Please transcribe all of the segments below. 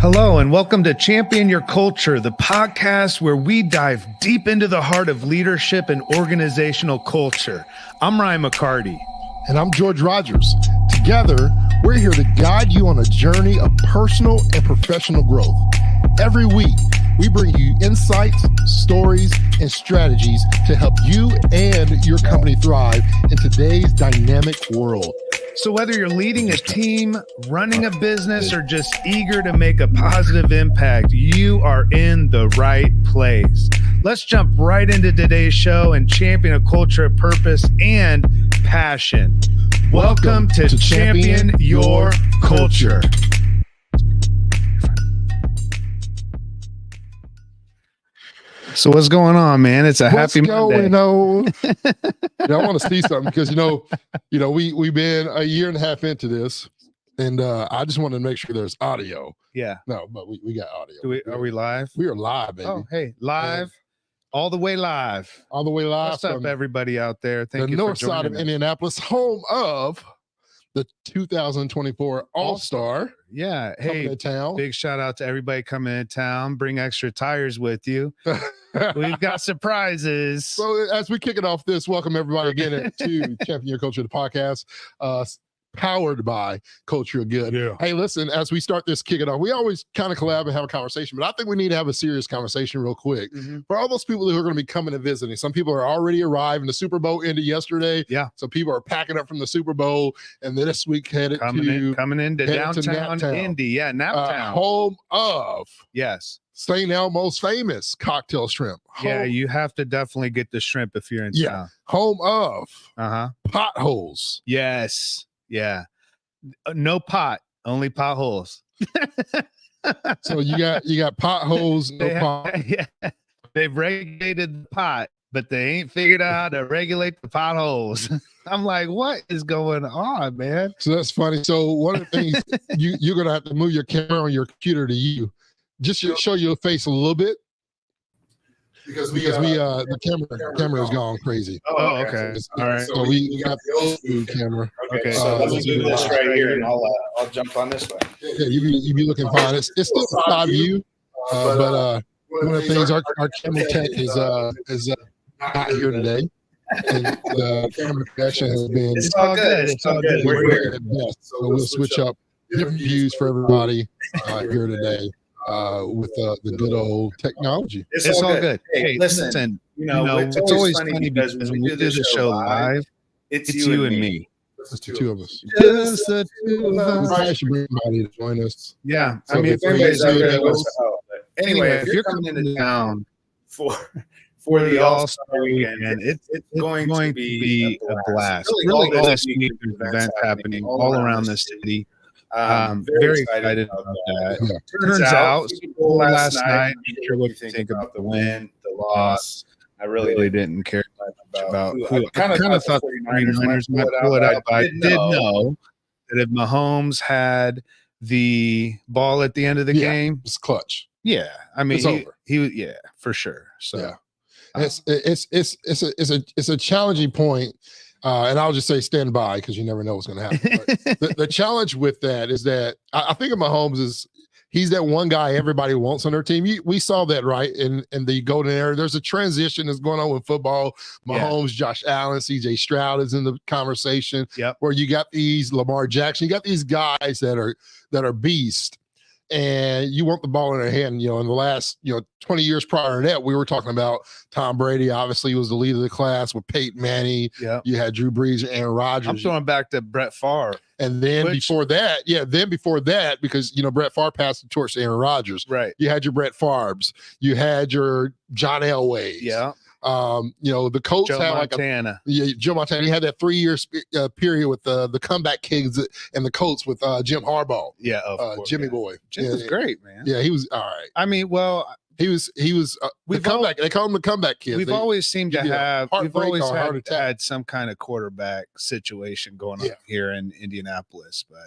Hello, and welcome to Champion Your Culture, the podcast where we dive deep into the heart of leadership and organizational culture. I'm Ryan McCarty. And I'm George Rogers. Together, we're here to guide you on a journey of personal and professional growth. Every week, we bring you insights, stories, and strategies to help you and your company thrive in today's dynamic world. So whether you're leading a team, running a business, or just eager to make a positive impact, you are in the right place. Let's jump right into today's show and champion a culture of purpose and passion. Welcome to Champion Your Culture. So what's going on, man? It's a happy Monday. I want to see something because we've been a year and a half into this, and I just wanted to make sure there's audio. Yeah. No, but we got audio. Are we live? We are live, baby. Oh, hey, live, all the way live. All the way live. What's up, everybody out there? Thank you the for north side of us. Indianapolis, home of the 2024 All-Star. Yeah. Hey, town. Big shout out to everybody coming in town. Bring extra tires with you. We've got surprises. So as we kick it off welcome everybody again to Champion Your Culture, the podcast, powered by Culture Good. Yeah. Hey, listen, as we start this, kick it off, we always kind of collab and have a conversation, but I think we need to have a serious conversation real quick. Mm-hmm. For all those people who are going to be coming and visiting. Some people are already arriving. The Super Bowl ended yesterday. Yeah. So people are packing up from the Super Bowl and then this week coming into downtown Indy. Yeah, Naptown. Home of St. Elmo's famous cocktail shrimp. Yeah, you have to definitely get the shrimp if you're in town. Home of potholes. Yes. Yeah. No pot, only potholes. So you got potholes, no pot. Yeah. They've regulated the pot, but they ain't figured out how to regulate the potholes. I'm like, what is going on, man? So that's funny. So one of the things you're gonna have to move your camera on your computer to you, just to show your face a little bit. Because the camera has gone crazy. Oh, okay. All right. So we got the old school camera. Okay. So let me do this right here, and I'll jump on this way. Yeah, you be looking fine. It's still a side view, but one of the things our camera tech is not here today, and the camera production has been. It's all good. It's all good. We're here at best. So we'll switch up different views for everybody here today. With the good old technology. It's all good. Hey, listen, it's always funny because when we do the show live, it's you and me. It's the two of us. Just the two of us. I should bring somebody to join us. Yeah. So I mean, anyway, if you're coming into town for the All-Star weekend, it's going to be a blast. Really, all this week there's events happening all around the city. Very excited about that. Yeah. Turns out, last night, I'm sure what you think about the win, the loss. I really didn't care much about who. I kind of thought the 49ers might pull it out, but I did know that if Mahomes had the ball at the end of the game, it's clutch. Yeah, I mean, it's over. He for sure. So yeah, it's a challenging point. And I'll just say stand by because you never know what's going to happen. But the challenge with that is that I think of Mahomes he's that one guy everybody wants on their team. We saw that right in the golden era. There's a transition that's going on with football. Mahomes, Josh Allen, CJ Stroud is in the conversation. Yep. Where you got these Lamar Jackson, you got these guys that are beasts. And you want the ball in their hand. In the last 20 years prior to that, we were talking about Tom Brady. Obviously, was the leader of the class with Peyton Manning. Yeah, you had Drew Brees and Aaron Rodgers. I'm throwing back to Brett Favre. And then before that, because Brett Favre passed the torch to Aaron Rodgers. Right. You had your Brett Favres. You had your John Elways. Yeah. The Colts Joe had Montana. Joe Montana. He had that 3-year period with the comeback kids and the Colts with Jim Harbaugh. Yeah, of course, Jimmy Boy. Jim was great, man. Yeah, he was all right. I mean, well, he was. They call him the comeback kid. We've always seemed to have. We've always had some kind of quarterback situation going on here in Indianapolis, but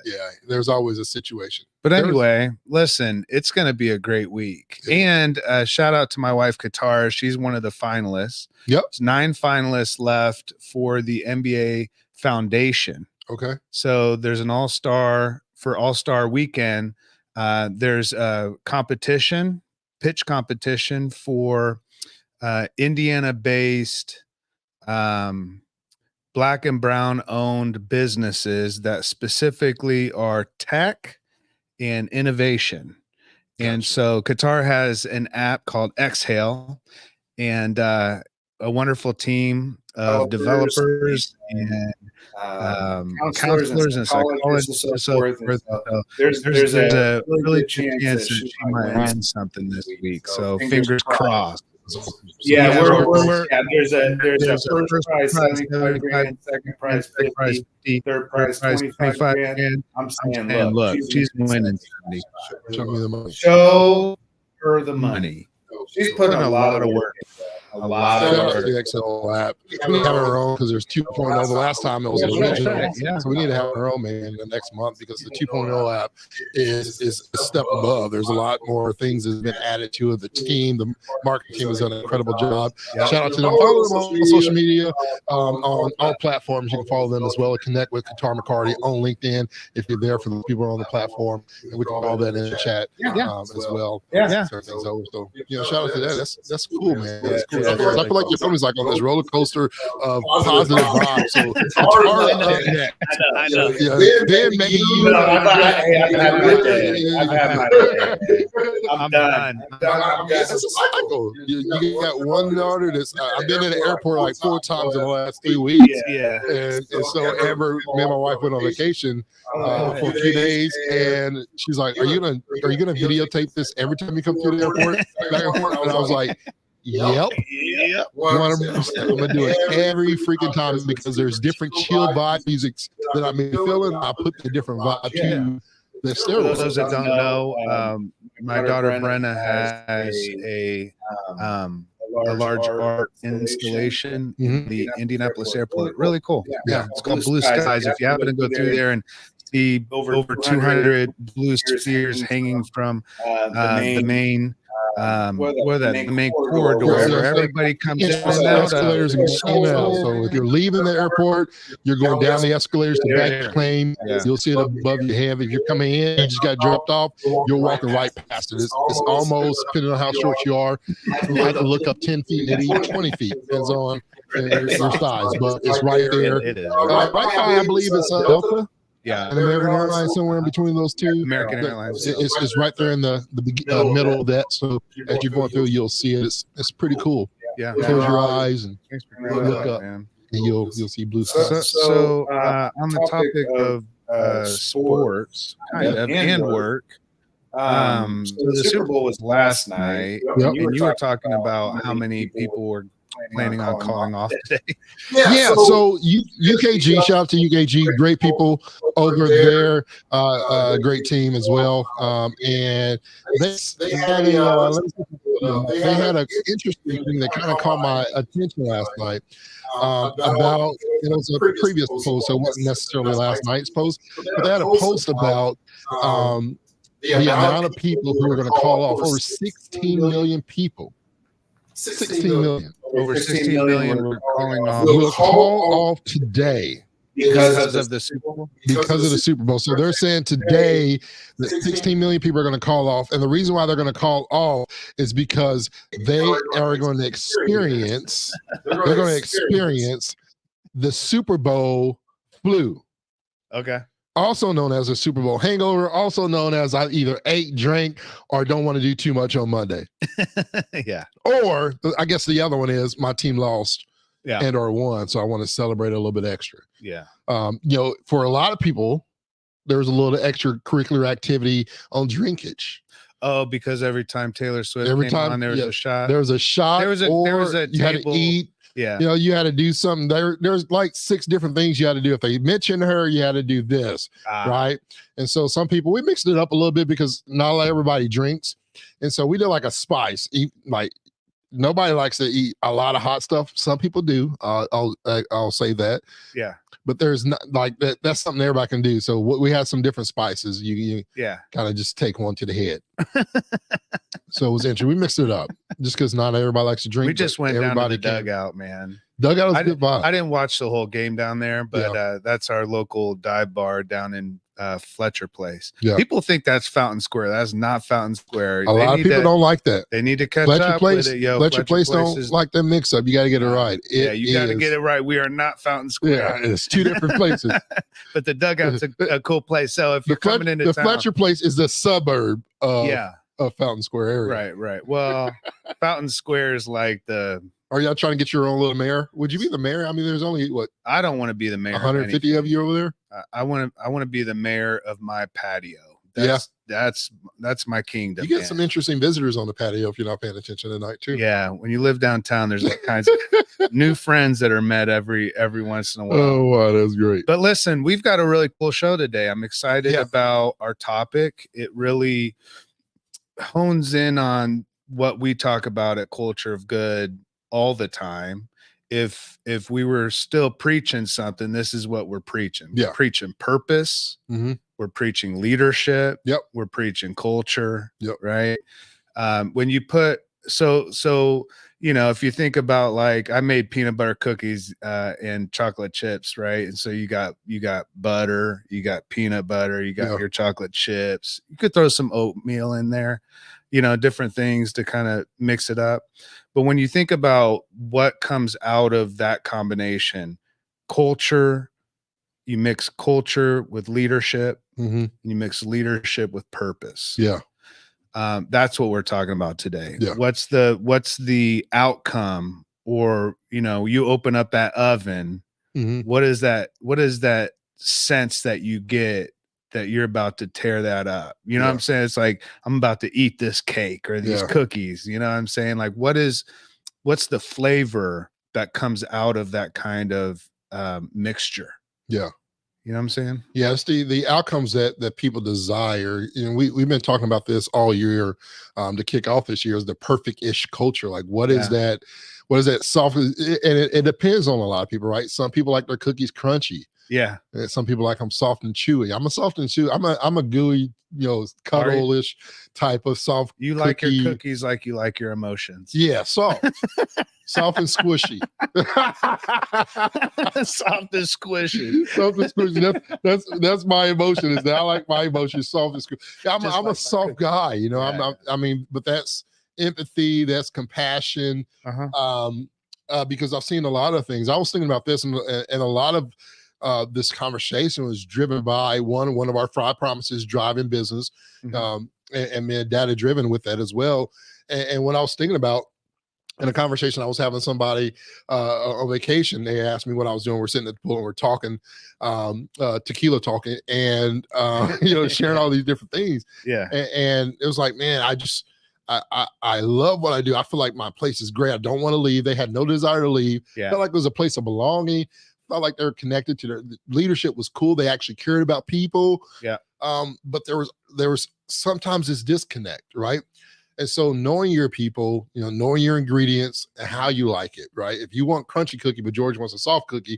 there's always a situation. But anyway, listen, it's going to be a great week. And shout out to my wife, Qatar. She's one of the finalists. Yep. There's 9 finalists left for the NBA Foundation. Okay. So there's an All-Star weekend. There's a competition, pitch competition for Indiana-based Black and brown owned businesses that specifically are tech and innovation. And so Qatar has an app called Exhale, and a wonderful team of developers and counselors and psychologists and so forth. So there's a really good chance that she might win something this week. So fingers crossed. Yeah, there's a first prize 75 grand, second prize 50, third prize 25 grand. I'm saying, look, she's winning 70. Show me the money. Show her the money. She's putting a lot of work. A lot of work. The Excel app. We need to have our own because there's 2.0. The last time it was original. Yeah. So we need to have our own, man, the next month because the 2.0 app is a step above. There's a lot more things that's been added to it. The team, the marketing team has done an incredible job. Shout out to them. Follow them on social media, on all platforms. You can follow them as well. Connect with Qatar McCarty on LinkedIn if you're there for the people on the platform. And we can follow that in the chat as well. Yeah. So, shout out to that. That's cool, man. That's cool. I feel like your family's like on this roller coaster of positive vibes. So I know. Then maybe I'm done. It's a cycle. You got one daughter that's I've been in the airport like 4 times in the last 3 weeks. Yeah. And so Amber, me and my wife went on vacation for a few days, and she's like, "Are you gonna videotape this every time you come through the airport?" Back and forth? And I was like, Yep. 100%. I'm gonna do it every freaking time because there's different chill vibe musics that I'm feeling. I put the different vibe to the stereo. For those that don't know, my daughter Brenna has a large art installation in the Indianapolis airport. Really cool. Yeah, it's called Blue Skies. If you happen to go through there and see over 200 blue spheres hanging from the main the main corridor where everybody comes in and out. Escalators and so if you're leaving the airport, you're going down the escalators to back your plane. You'll see it above your head. If you're coming in, you just got dropped off. You're walking right past it. It's almost, depending on how short you are, you have to look up 10 feet, maybe 20 feet. Depends on your size, but it's right there. It is. Right by, I believe it's Delta. Yeah, and American Airlines somewhere in between those two. American Airlines. It's right there in the middle of that. So as you're going through, you'll see it. It's pretty cool. Yeah. Close your eyes and look up, man. and you'll see blue skies. So on the topic of sports, kind of, and work. So the Super Bowl was last night, and you were talking about how many people were planning on calling off today. So UKG, shout out to UKG, great people over there, great team as well. And they had an interesting thing that kind of caught my attention last night about, it was a previous post, so it wasn't necessarily last night's post, but they had a post about the amount of people who are going to call off. Over 16 million people. 16 million. Over 16 million were calling off. Will call off today because of the Super Bowl. Because of the Super Bowl. So they're saying today that 16 million people are going to call off, and the reason why they're going to call off is because they are going to experience. They're going to experience the Super Bowl flu. Okay. Also known as a Super Bowl hangover, also known as I either ate, drank, or don't want to do too much on Monday. Yeah. Or I guess the other one is my team lost and or won, so I want to celebrate a little bit extra. Yeah. For a lot of people, there's a little extracurricular activity on drinkage. Oh, because every time Taylor Swift came on, there was a shot. There was a shot. There was a you had to eat. Yeah. You had to do something. There's like 6 different things you had to do. If they mention her, you had to do this, right? And so some people, we mixed it up a little bit because not everybody drinks. And so we did like a spice. Like nobody likes to eat a lot of hot stuff. Some people do. I'll say that. Yeah. But there's not like that. That's something everybody can do. So we had some different spices. You kind of just take one to the head. So it was interesting. We mixed it up. just because not everybody likes to drink. We just went down to the dugout, man. Dugout was a good vibe. I didn't watch the whole game down there, but that's our local dive bar down in Fletcher Place. Yeah. People think that's Fountain Square. That's not Fountain Square. A lot of people don't like that. They need to catch up with it. Fletcher Place don't like that mix up. You got to get it right. You got to get it right. We are not Fountain Square. Yeah, it's two different places. But the dugout's a cool place. So if you're coming into town, Fletcher Place is the suburb of Fountain Square area. Right. Well, Fountain Square is like the. Are y'all trying to get your own little mayor? Would you be the mayor? I mean, there's only what? I don't want to be the mayor. 150 of you over there. I want to be the mayor of my patio. That's my kingdom. You get some interesting visitors on the patio if you're not paying attention tonight too. Yeah, when you live downtown, there's all kinds of new friends that are met every once in a while. Oh wow, that's great. But listen, we've got a really cool show today. I'm excited about our topic. It really hones in on what we talk about at Culture of Good all the time. If we were still preaching something, this is what we're preaching. We're preaching purpose. Mm-hmm. We're preaching leadership. Yep. We're preaching culture. Yep. Right. When you put so if you think about, like, I made peanut butter cookies and chocolate chips, right? And so you got butter, you got peanut butter, you got your chocolate chips. You could throw some oatmeal in there, different things to kind of mix it up. But when you think about what comes out of that combination, culture, you mix culture with leadership, and you mix leadership with purpose. Yeah. That's what we're talking about today. Yeah. What's the outcome? Or, you open up that oven. What is that sense that you get that you're about to tear that up? You know what I'm saying? It's like, I'm about to eat this cake or these cookies. You know what I'm saying? Like, what's the flavor that comes out of that kind of mixture? Yeah. You know what I'm saying? Yeah, it's the outcomes that people desire. We've been talking about this all year to kick off this year, is the perfect-ish culture. Like, what is that? What is that soft? And it depends on a lot of people, right? Some people like their cookies crunchy. Yeah. And some people like them soft and chewy. I'm a soft and chewy. I'm a gooey, cuddle-ish type of soft. You like your cookies like you like your emotions. Yeah, soft. Soft and squishy. Soft and squishy. Soft and squishy. That's my emotion. Is that I like my emotions soft and squishy. I'm a soft guy, but that's empathy, that's compassion. Because I've seen a lot of things. I was thinking about this, and a lot of this conversation was driven by one of our 5 promises, driving business, and being data driven with that as well. And when I was thinking about, in a conversation I was having somebody on vacation, they asked me what I was doing. We're sitting at the pool and we're talking, tequila talking, and sharing all these different things. Yeah. And it was like, man, I love what I do. I feel like my place is great. I don't want to leave. They had no desire to leave. Yeah. Felt like it was a place of belonging. Felt like they were connected to the leadership was cool. They actually cared about people. Yeah. But there was sometimes this disconnect, right? And so knowing your people, knowing your ingredients and how you like it, right? If you want crunchy cookie, but George wants a soft cookie,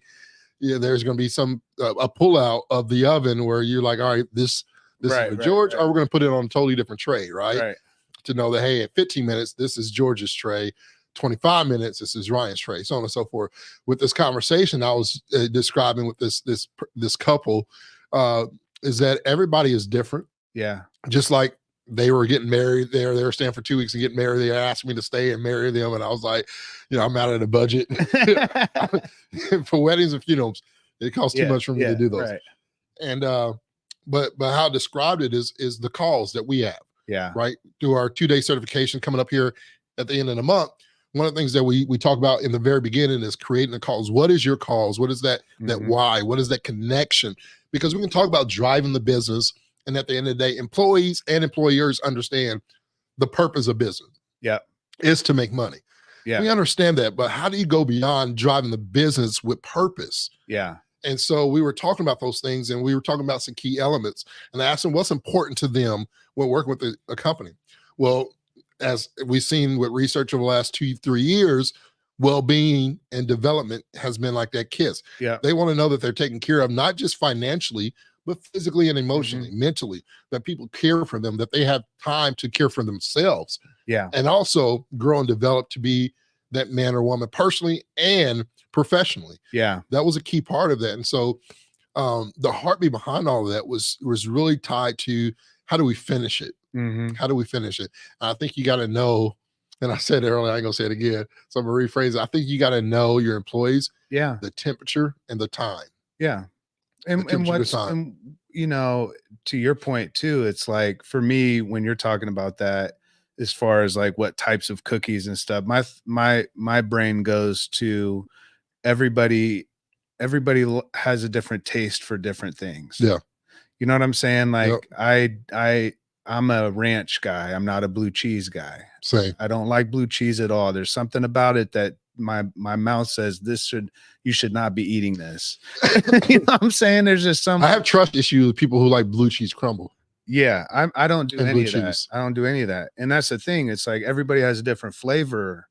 there's going to be some a pullout of the oven where you're like, all right, this is for George, or we're going to put it on a totally different tray, right? To know that, hey, at 15 minutes, this is George's tray. 25 minutes, this is Ryan's tray, so on and so forth. With this conversation I was describing with this couple, is that everybody is different. Yeah. Just like they were getting married. They were staying for 2 weeks and getting married. They asked me to stay and marry them. And I was like, I'm out of the budget. For weddings and funerals, it costs too much for me to do those. Right. And, but how I described it is the calls that we have. Yeah. Right. Through our 2-day certification coming up here at the end of the month. One of the things that we talk about in the very beginning is creating the calls. What is your calls? What is that why? What is that connection? Because we can talk about driving the business, and at the end of the day, employees and employers understand the purpose of business. Yeah. Is to make money. Yeah. We understand that, but how do you go beyond driving the business with purpose? Yeah. And so we were talking about those things, and we were talking about some key elements, and I asked them what's important to them when working with a company. Well, as we've seen with research over the last 2-3 years, well-being and development has been like that kiss. Yeah. They want to know that they're taken care of, not just financially, but physically and emotionally, mentally, that people care for them, that they have time to care for themselves. Yeah. And also grow and develop to be that man or woman personally and professionally. Yeah. That was a key part of that. And so the heartbeat behind all of that was really tied to how do we finish it? Mm-hmm. How do we finish it? I think you got to know, and I said it earlier, I ain't gonna say it again. So I'm gonna rephrase it. I think you got to know your employees, the temperature and the time. Yeah. And what's, and, you know, to your point too, it's like, for me, when you're talking about that, as far as like what types of cookies and stuff, my brain goes to everybody has a different taste for different things. Yeah. You know what I'm saying? Like I'm a ranch guy. I'm not a blue cheese guy. Same. I don't like blue cheese at all. There's something about it that my mouth says you should not be eating this. You know what I'm saying? There's just some. I have trust issues with people who like blue cheese crumble. Yeah, I don't do any of that. I don't do any of that. And that's the thing. It's like everybody has a different flavor.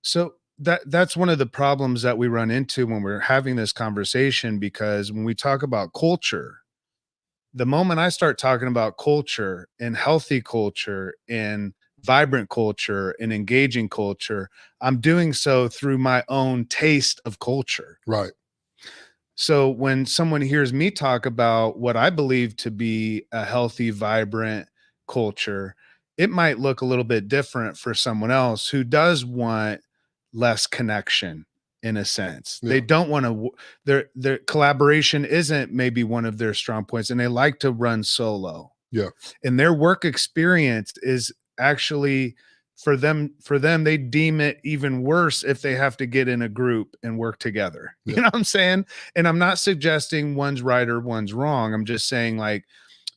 So that's one of the problems that we run into when we're having this conversation, because when we talk about culture, the moment I start talking about culture and healthy culture and vibrant culture and engaging culture, I'm doing so through my own taste of culture. Right. So when someone hears me talk about what I believe to be a healthy, vibrant culture, it might look a little bit different for someone else who does want less connection, in a sense. They don't want to, their collaboration isn't maybe one of their strong points, and they like to run solo. Yeah. And their work experience is actually, for them, they deem it even worse if they have to get in a group and work together. You know what I'm saying? And I'm not suggesting one's right or one's wrong. I'm just saying, like,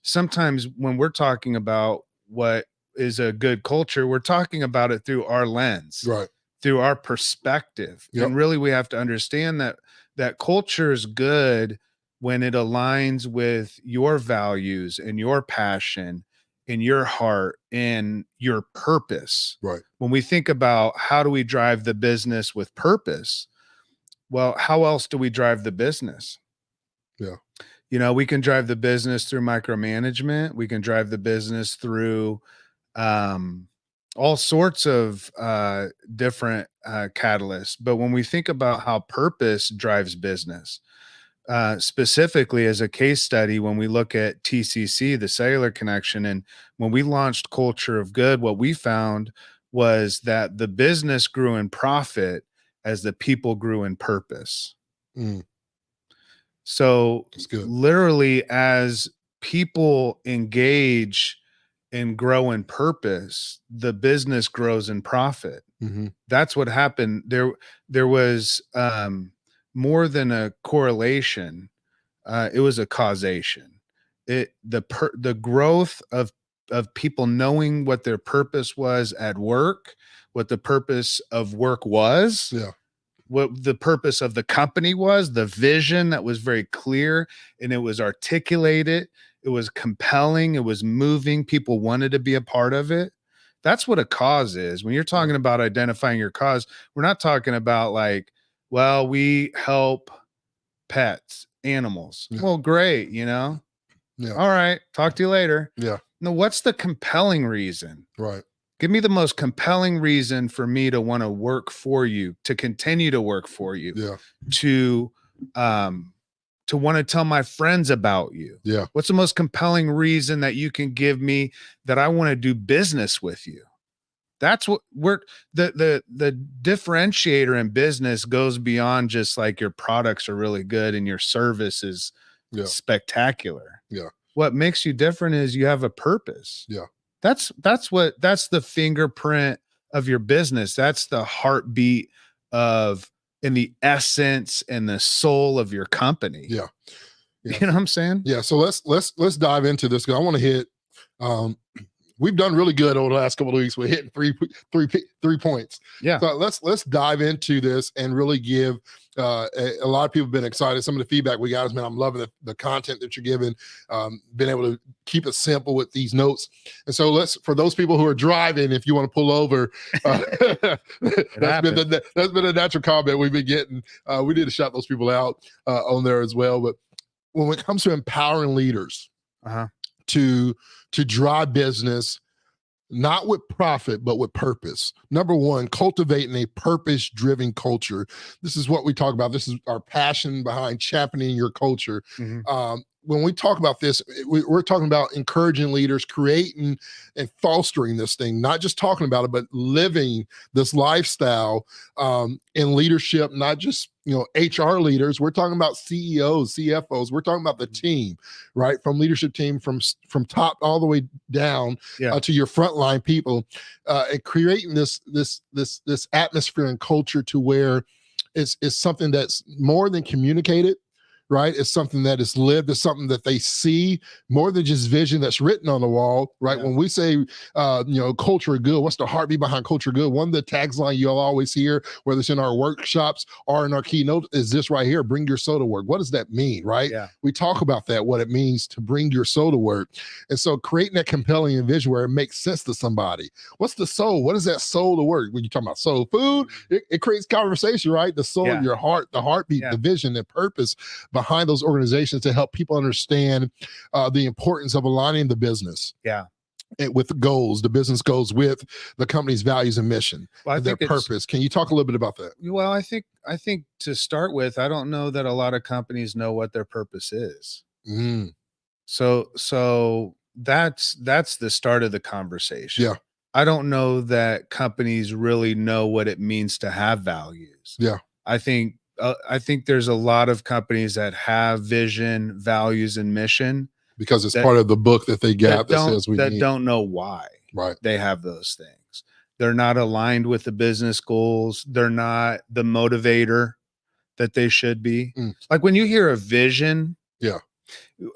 sometimes when we're talking about what is a good culture, we're talking about it through our lens, right, through our perspective. And really, we have to understand that culture is good when it aligns with your values and your passion in your heart and your purpose. Right. When we think about how do we drive the business with purpose, well, how else do we drive the business? Yeah. You know, we can drive the business through micromanagement. We can drive the business through all sorts of different catalysts. But when we think about how purpose drives business, specifically as a case study, when we look at TCC, the cellular connection, and when we launched Culture of Good, what we found was that the business grew in profit as the people grew in purpose. So literally, as people engage and grow in purpose, the business grows in profit. That's what happened. There was more than a correlation. It was a causation. The growth of people knowing what their purpose was at work, what the purpose of work was, what the purpose of the company was, the vision that was very clear and it was articulated, it was compelling, it was moving, people wanted to be a part of it. That's what a cause is. When you're talking about identifying your cause, we're not talking about like, well, we help pets, animals. Well, great, you know? All right, talk to you later. No, what's the compelling reason? Right. Give me the most compelling reason for me to want to work for you, to continue to work for you, to want to tell my friends about you. What's the most compelling reason that you can give me that I want to do business with you? That's what the differentiator in business goes beyond just like your products are really good and your service is spectacular. What makes you different is you have a purpose. That's the fingerprint of your business. That's the heartbeat and the essence and the soul of your company. You know what I'm saying? So let's dive into this, because I want to hit we've done really good over the last couple of weeks. We're hitting three points. So let's dive into this and really give a lot of people have been excited. Some of the feedback we got is, man, I'm loving the content that you're giving. Been able to keep it simple with these notes. And so for those people who are driving, if you want to pull over, that's been a natural comment we've been getting. We need to shout those people out on there as well. But when it comes to empowering leaders, to drive business, not with profit, but with purpose. Number one, cultivating a purpose-driven culture. This is what we talk about. This is our passion behind championing your culture. When we talk about this, we're talking about encouraging leaders, creating and fostering this thing, not just talking about it, but living this lifestyle in leadership, not just HR leaders. We're talking about CEOs, CFOs. We're talking about the team, right? From leadership team, from top all the way down to your frontline people, and creating this atmosphere and culture to where it's something that's more than communicated. Right. It's something that is lived. It's something that they see more than just vision that's written on the wall. Right. When we say, culture good, what's the heartbeat behind culture good? One of the taglines you'll always hear, whether it's in our workshops or in our keynote, is this right here: bring your soul to work. What does that mean? Right. Yeah. We talk about that, what it means to bring your soul to work. And so creating that compelling vision where it makes sense to somebody. What's the soul? What is that soul to work? When you talk about soul food, it creates conversation, right? The soul of your heart, the heartbeat, the vision, the purpose behind those organizations to help people understand the importance of aligning the business with goals, the business goals with the company's values and mission, and their purpose. Can you talk a little bit about that? Well, I think to start with, I don't know that a lot of companies know what their purpose is. So that's the start of the conversation. Yeah. I don't know that companies really know what it means to have values. Yeah. I think there's a lot of companies that have vision, values, and mission because it's part of the book that they got that says we need. Don't know why they have those things. They're not aligned with the business goals. They're not the motivator that they should be. Like when you hear a vision,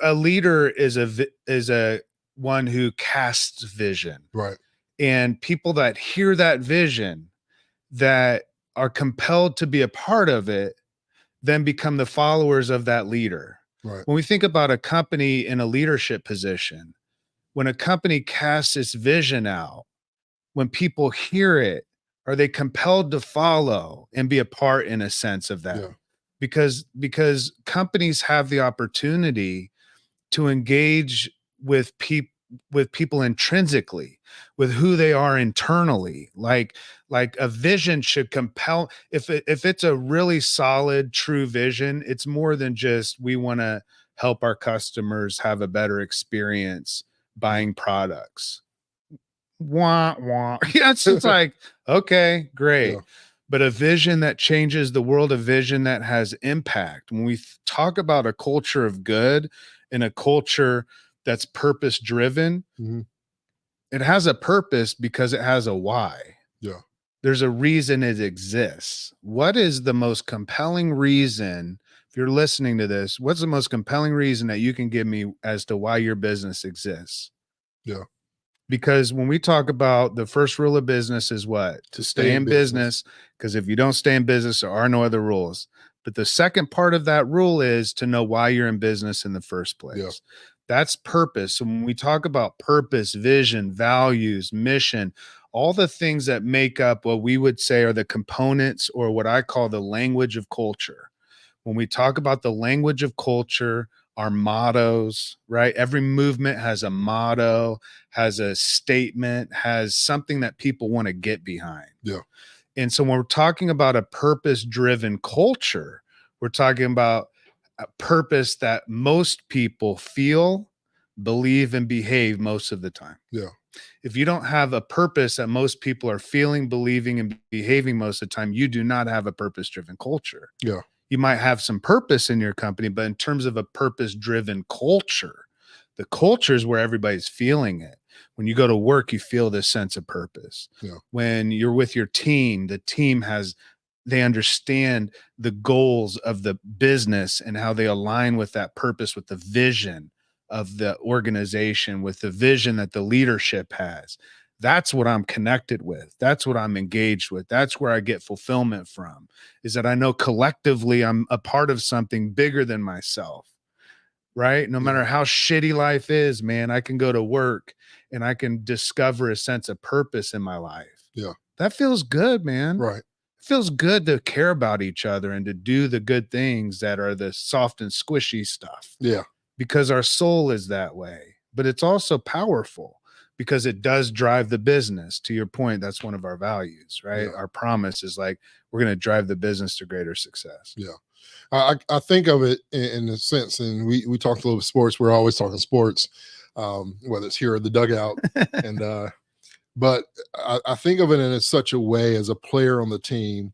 a leader is a one who casts vision, right? And people that hear that vision, that are compelled to be a part of it, then become the followers of that leader. Right. When we think about a company in a leadership position, when a company casts its vision out, when people hear it, are they compelled to follow and be a part, in a sense, of that? Because companies have the opportunity to engage with people intrinsically, with who they are internally. Like a vision should compel. If it's a really solid, true vision, it's more than just, we want to help our customers have a better experience buying products. Wah, wah. It's like, okay, great. But a vision that changes the world, a vision that has impact. When we talk about a culture of good and a culture that's purpose driven, it has a purpose because it has a why. Yeah. There's a reason it exists. What is the most compelling reason? If you're listening to this, what's the most compelling reason that you can give me as to why your business exists? Yeah. Because when we talk about the first rule of business is what? To stay in business. Because if you don't stay in business, there are no other rules. But the second part of that rule is to know why you're in business in the first place. Yeah. That's purpose. So when we talk about purpose, vision, values, mission, all the things that make up what we would say are the components, or what I call the language of culture. When we talk about the language of culture, our mottos, right? Every movement has a motto, has a statement, has something that people want to get behind. Yeah. And so when we're talking about a purpose-driven culture, we're talking about a purpose that most people feel, believe, and behave most of the time. Yeah. If you don't have a purpose that most people are feeling, believing, and behaving most of the time, you do not have a purpose-driven culture. Yeah. You might have some purpose in your company, but in terms of a purpose-driven culture, the culture is where everybody's feeling it. When you go to work, you feel this sense of purpose. Yeah. When you're with your team, the team they understand the goals of the business and how they align with that purpose, with the vision of the organization, with the vision that the leadership has. That's what I'm connected with. That's what I'm engaged with. That's where I get fulfillment from, is that I know collectively I'm a part of something bigger than myself, right? No matter how shitty life is, man, I can go to work and I can discover a sense of purpose in my life. Yeah. That feels good, man. Right. It feels good to care about each other and to do the good things that are the soft and squishy stuff. Yeah. Because our soul is that way, but it's also powerful. because it does drive the business. To your point, that's one of our values, right? Yeah. Our promise is like, we're going to drive the business to greater success. Yeah. I think of it in the sense, and we talked a little sports. We're always talking sports, whether it's here or the dugout. But I think of it in such a way as a player on the team,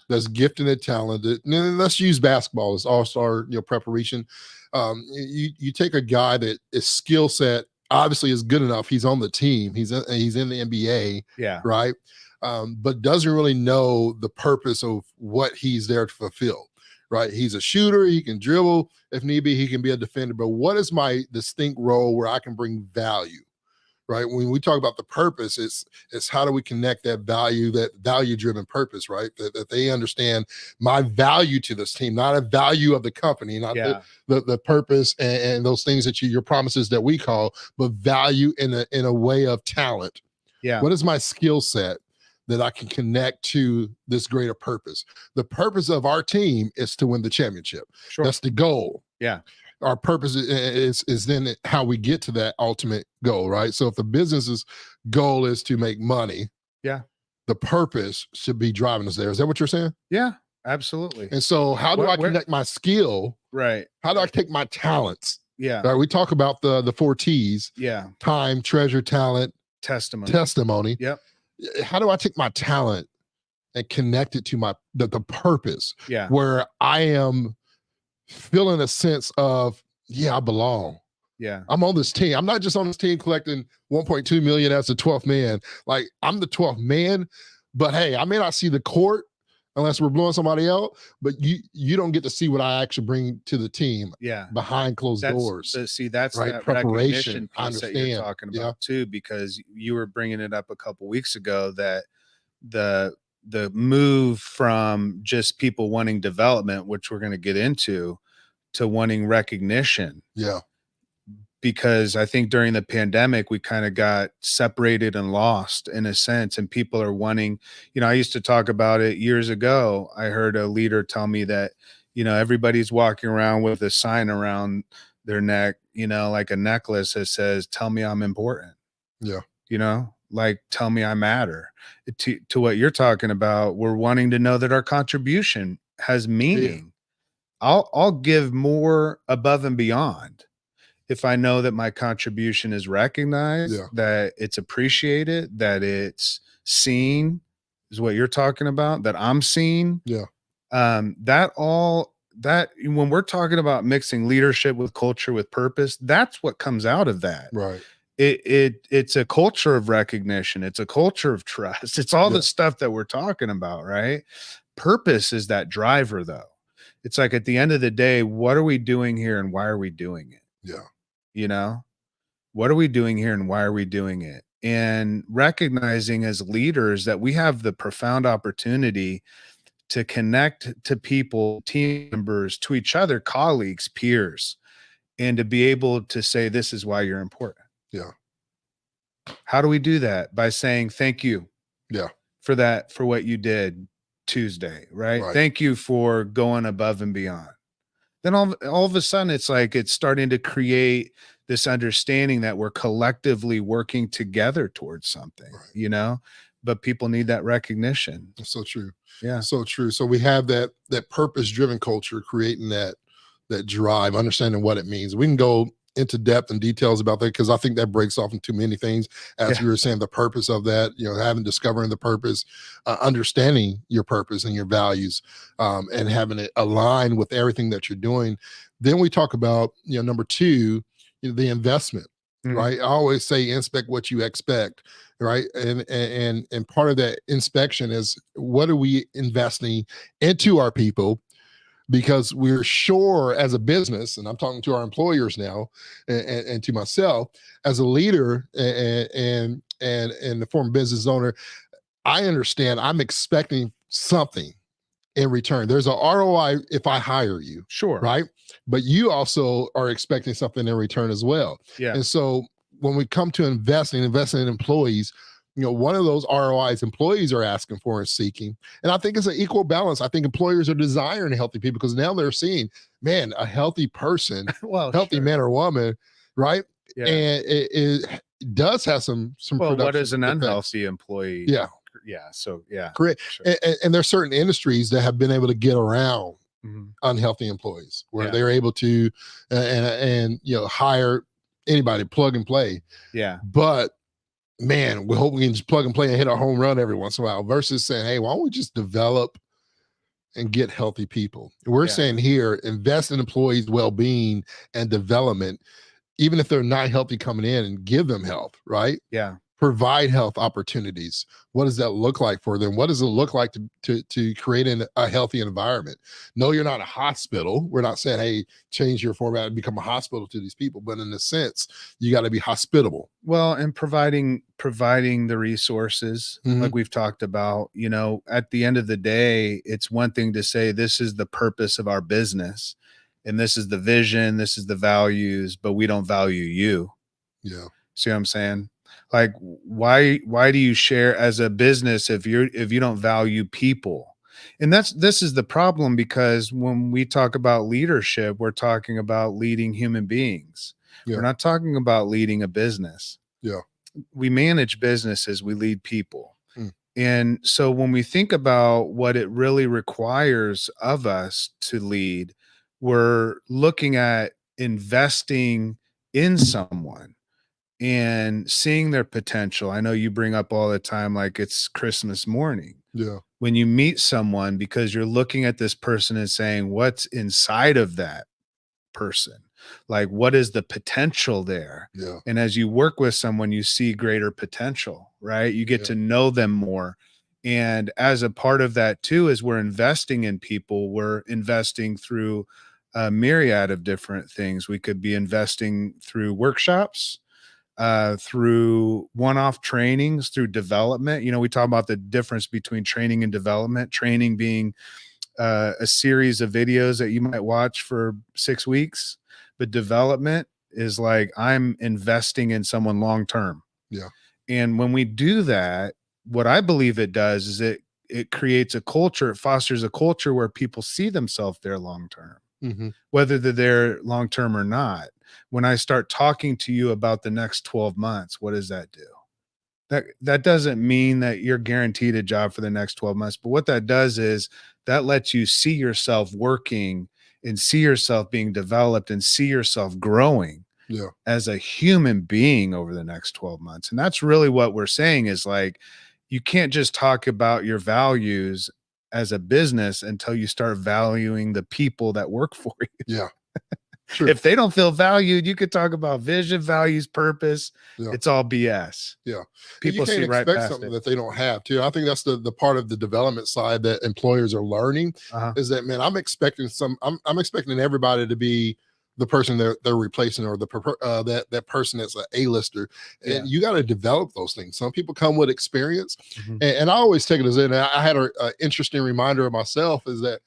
that's gifted and talented. And let's use basketball as all-star, preparation. You take a guy that is skill set obviously is good enough. He's on the team. He's in the NBA, right? But doesn't really know the purpose of what he's there to fulfill. Right, he's a shooter. He can dribble if need be. He can be a defender. But what is my distinct role where I can bring value? Right. When we talk about the purpose, it's how do we connect that value-driven purpose, right? That they understand my value to this team, not a value of the company, not the purpose and those things that your promises that we call, but value in a way of talent. Yeah. What is my skill set that I can connect to this greater purpose? The purpose of our team is to win the championship. Sure. That's the goal. Yeah. Our purpose is then how we get to that ultimate goal, right? So if the business's goal is to make money, the purpose should be driving us there. Is that what you're saying? Yeah, absolutely. And so how do I connect my skill? Right. How do I take my talents? Yeah. Right. We talk about the 4 T's. Yeah. Time, treasure, talent, testimony. Yep. How do I take my talent and connect it to the purpose? Yeah. Where I am feeling a sense of, I belong. Yeah. I'm on this team. I'm not just on this team collecting 1.2 million as the 12th man. Like, I'm the 12th man, but hey, I may not see the court unless we're blowing somebody out, but you don't get to see what I actually bring to the team behind closed doors. That's right? That Preparation. I understand that you're talking about too, because you were bringing it up a couple weeks ago that the move from just people wanting development, which we're going to get into, to wanting recognition. Yeah. Because I think during the pandemic, we kind of got separated and lost in a sense, and people are wanting, I used to talk about it years ago. I heard a leader tell me that, everybody's walking around with a sign around their neck, like a necklace that says, "Tell me I'm important." Yeah. Like, tell me I matter. To what you're talking about, we're wanting to know that our contribution has meaning. Yeah. I'll give more above and beyond if I know that my contribution is recognized, that it's appreciated, that it's seen, is what you're talking about, that I'm seen. Yeah. That when we're talking about mixing leadership with culture with purpose, that's what comes out of that. Right. It's a culture of recognition. It's a culture of trust. It's all the stuff that we're talking about, right? Purpose is that driver, though. It's like, at the end of the day, what are we doing here and why are we doing it? Yeah. What are we doing here and why are we doing it? And recognizing as leaders that we have the profound opportunity to connect to people, team members, to each other, colleagues, peers, and to be able to say, this is why you're important. Yeah. How do we do that? By saying thank you. Yeah. For what you did Tuesday, right? Thank you for going above and beyond. Then all of a sudden, it's like it's starting to create this understanding that we're collectively working together towards something, but people need that recognition. That's so true. Yeah. So true. So we have that purpose-driven culture, creating that drive, understanding what it means. We can go into depth and details about that, because I think that breaks off into many things. As we were saying, the purpose of that, discovering the purpose, understanding your purpose and your values, and having it align with everything that you're doing. Then we talk about, number 2, the investment, right? I always say inspect what you expect, right? And part of that inspection is, what are we investing into our people? Because we're sure as a business, and I'm talking to our employers now, and to myself as a leader and the former business owner, I understand I'm expecting something in return. There's a ROI if I hire you, sure, right? But you also are expecting something in return as well. Yeah. And so when we come to investing in employees, one of those ROIs employees are asking for and seeking. And I think it's an equal balance. I think employers are desiring healthy people, because now they're seeing, man, a healthy person, healthy man or woman, right? Yeah. And it does have some well, what is an effects. unhealthy employee? Yeah. So yeah, correct. sure. And there's certain industries that have been able to get around unhealthy employees where they're able to and hire anybody, plug and play. Yeah. But man, we hope we can just plug and play and hit a home run every once in a while versus saying, hey, why don't we just develop and get healthy people? We're saying here, invest in employees' well-being and development, even if they're not healthy coming in, and give them health, right? Yeah. Provide health opportunities. What does that look like for them? What does it look like to create a healthy environment? No, you're not a hospital. We're not saying, hey, change your format and become a hospital to these people, but in a sense, you got to be hospitable. Well, and providing the resources like we've talked about, at the end of the day, it's one thing to say, this is the purpose of our business and this is the vision, this is the values, but we don't value you. Yeah. See what I'm saying? Like, why do you share as a business if you don't value people? And this is the problem, because when we talk about leadership, we're talking about leading human beings. We're not talking about leading a business. Yeah. We manage businesses, we lead people. And so when we think about what it really requires of us to lead, we're looking at investing in someone and seeing their potential. I know you bring up all the time, like it's Christmas morning. Yeah. When you meet someone, because you're looking at this person and saying, what's inside of that person? Like, what is the potential there? Yeah. And as you work with someone, you see greater potential, right? You get to know them more. And as a part of that too, is we're investing in people, we're investing through a myriad of different things. We could be investing through workshops, through one-off trainings, through development. We talk about the difference between training and development. Training being a series of videos that you might watch for 6 weeks, but development is like, I'm investing in someone long-term. Yeah. And when we do that, what I believe it does is it creates a culture, it fosters a culture where people see themselves there long-term. Whether they're there long-term or not. When I start talking to you about the next 12 months, what does that do? That doesn't mean that you're guaranteed a job for the next 12 months, but what that does is that lets you see yourself working and see yourself being developed and see yourself growing as a human being over the next 12 months. And that's really what we're saying, is like, you can't just talk about your values as a business until you start valuing the people that work for you. Yeah. Sure. If they don't feel valued, you could talk about vision, values, purpose. It's all BS. Yeah. People you can't see right expect past something it. that they don't have too. I think that's the part of the development side that employers are learning is that, man, I'm expecting everybody to be the person they're replacing, or that person that's an A-lister. And you got to develop those things. Some people come with experience, and I always take it as in. I had an interesting reminder of myself, is that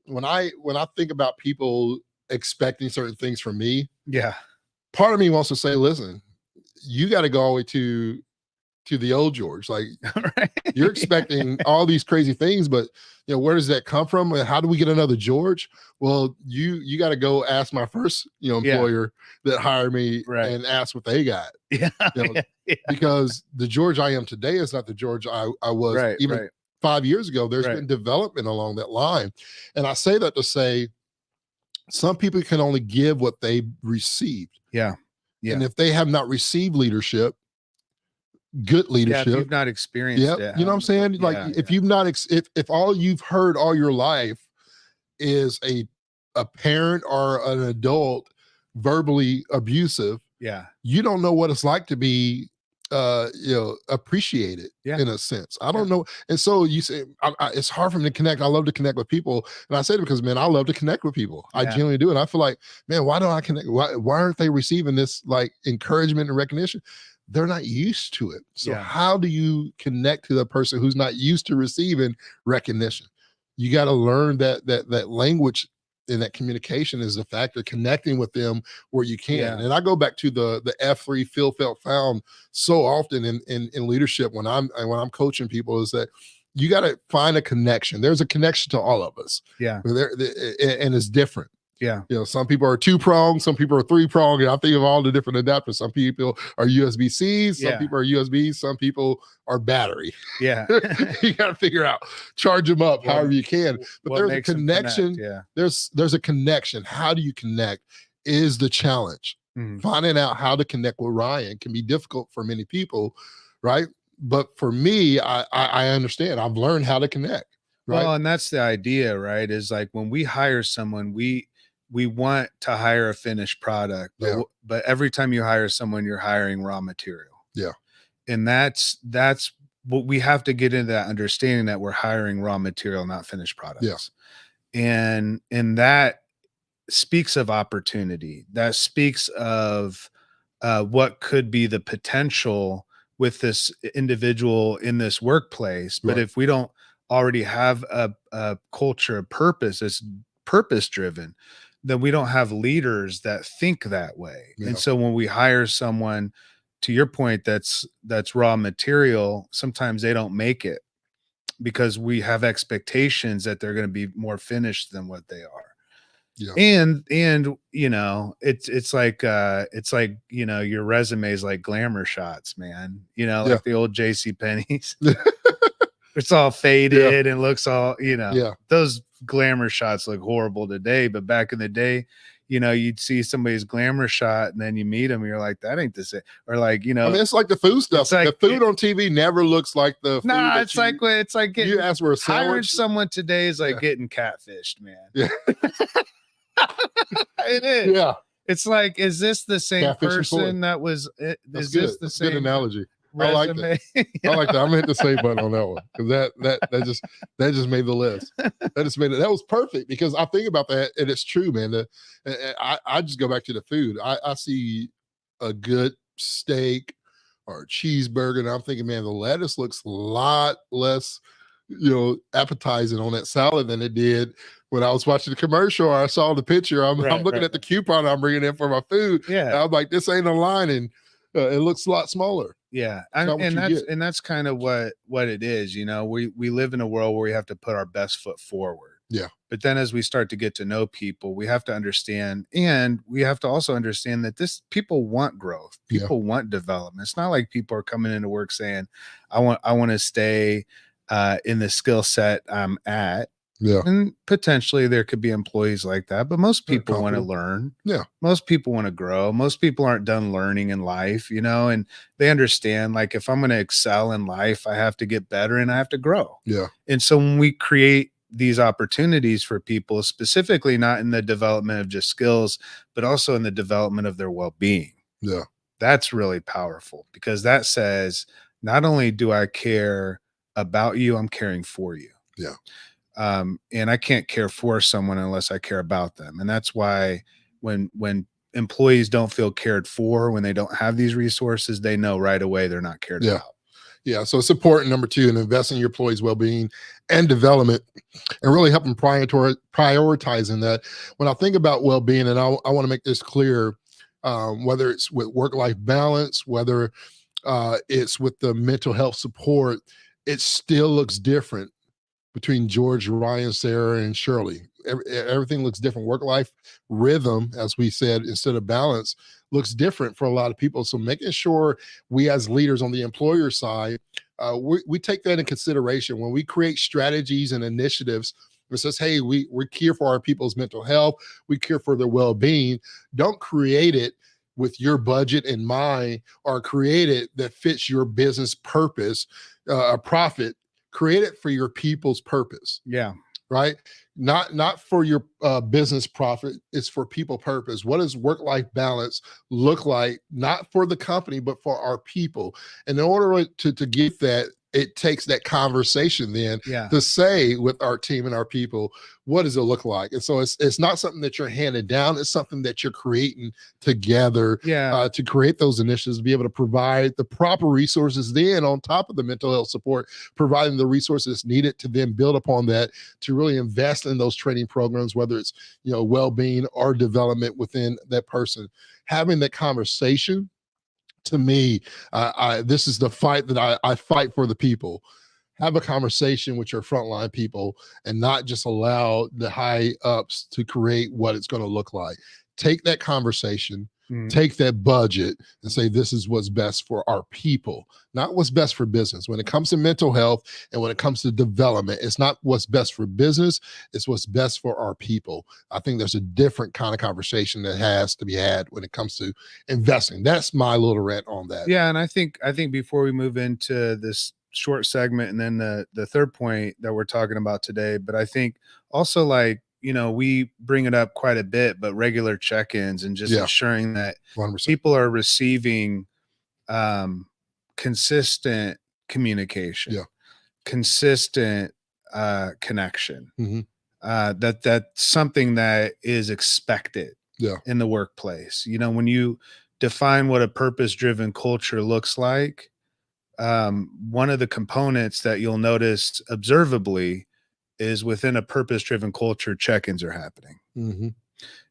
when I think about people expecting certain things from me, part of me wants to say, listen, you got to go all the way to the old George. Like, you're expecting all these crazy things, but where does that come from? And how do we get another George? Well, you got to go ask my first employer that hired me and ask what they got. Because the George I am today is not the George I was even 5 years ago. There's been development along that line. And I say that to say, some people can only give what they received. And if they have not received leadership, good leadership, if you've not experienced it, you know what I'm saying? Like, if you've not, if all you've heard all your life is a parent or an adult verbally abusive, you don't know what it's like to be appreciated in a sense. I don't know. And so you say, it's hard for me to connect. I love to connect with people. And I say it because, man, I love to connect with people. I genuinely do. And I feel like, man, why don't I connect? Why aren't they receiving this like encouragement and recognition? They're not used to it. So how do you connect to the person who's not used to receiving recognition? You got to learn that language, and that communication is the factor, connecting with them where you can. And I go back to the F3 feel, felt, found so often in leadership when I'm coaching people, is that you got to find a connection. There's a connection to all of us. And it's different. Yeah. You know, some people are 2-pronged, some people are 3-pronged. And I think of all the different adapters. Some people are USB-C, some people are USB, some people are battery. Yeah. You got to figure out, charge them up however you can. But there's a connection. There's a connection. How do you connect is the challenge. Finding out how to connect with Ryan can be difficult for many people, right? But for me, I understand. I've learned how to connect. Right? Well, and that's the idea, right? Is like when we hire someone, we want to hire a finished product, but every time you hire someone, you're hiring raw material. Yeah. And that's what we have to get into, that understanding that we're hiring raw material, not finished products. Yeah. And that speaks of opportunity. That speaks of what could be the potential with this individual in this workplace. But if we don't already have a culture of purpose that's purpose driven, then we don't have leaders that think that way. And so when we hire someone, to your point, that's raw material, sometimes they don't make it because we have expectations that they're going to be more finished than what they are. Yeah. And you know, it's like you know, your resume is like glamour shots, man. You know, like the old JC Penney's. It's all faded and looks all, you know, those glamour shots look horrible today, but back in the day, you know, you'd see somebody's glamour shot and then you meet them and you're like, that ain't the same. Or like, you know, I mean, it's like the food stuff. Like, the food on TV never looks like the food. Nah, it's like getting, you ask for a sandwich. Hiring someone today is like getting catfished, man. Yeah. It is. Yeah. It's like, is this the same person that was it? Is this the same? Good analogy. Resume? I like that. I like that. I'm gonna hit the save button on that one because that just made the list. That just made it. That was perfect because I think about that and it's true, man. I just go back to the food. I see a good steak or a cheeseburger, and I'm thinking, man, the lettuce looks a lot less, you know, appetizing on that salad than it did when I was watching the commercial. Or I saw the picture. I'm looking at the coupon I'm bringing in for my food. Yeah, and I'm like, this ain't a line, and it looks a lot smaller. Yeah, and that's kind of what it is. You know, we live in a world where we have to put our best foot forward. Yeah. But then as we start to get to know people, we have to understand, and we have to also understand that people want growth. People want development. It's not like people are coming into work saying, I want to stay in the skill set I'm at. Yeah. And potentially there could be employees like that, but most people want to learn. Yeah. Most people want to grow. Most people aren't done learning in life, you know, and they understand, like, if I'm going to excel in life, I have to get better and I have to grow. Yeah. And so when we create these opportunities for people, specifically not in the development of just skills, but also in the development of their well-being. Yeah. That's really powerful because that says, not only do I care about you, I'm caring for you. Yeah. And I can't care for someone unless I care about them. And that's why when employees don't feel cared for, when they don't have these resources, they know right away they're not cared about. Yeah. So it's important, number 2, in investing in your employees' well-being and development and really helping prioritizing that. When I think about well-being, and I want to make this clear, whether it's with work-life balance, whether it's with the mental health support, it still looks different between George, Ryan, Sarah, and Shirley. Everything looks different. Work-life rhythm, as we said, instead of balance, looks different for a lot of people. So making sure we as leaders on the employer side, we take that in consideration when we create strategies and initiatives that says, hey, we care for our people's mental health. We care for their well-being. Don't create it with your budget in mind or create it that fits your business purpose, a profit. Create it for your people's purpose. Yeah. Right. Not for your business profit. It's for people purpose. What does work-life balance look like? Not for the company, but for our people. And in order to get that, it takes that conversation then to say with our team and our people, what does it look like? And so it's not something that you're handed down. It's something that you're creating together to create those initiatives, to be able to provide the proper resources then on top of the mental health support, providing the resources needed to then build upon that, to really invest in those training programs, whether it's, you know, well-being or development within that person. Having that conversation, to me, this is the fight that I fight for the people. have a conversation with your frontline people and not just allow the high ups to create what it's going to look like. Take that conversation, take that budget and say, this is what's best for our people, not what's best for business. When it comes to mental health and when it comes to development, it's not what's best for business, it's what's best for our people. I think there's a different kind of conversation that has to be had when it comes to investing. That's my little rant on that. Yeah. And I think before we move into this short segment and then the third point that we're talking about today, but I think also, like, we bring it up quite a bit, but regular check-ins and just ensuring that 100%. people are receiving consistent communication, consistent connection. That's something that is expected in the workplace. When you define what a purpose-driven culture looks like, one of the components that you'll notice observably is within a purpose-driven culture, check-ins are happening.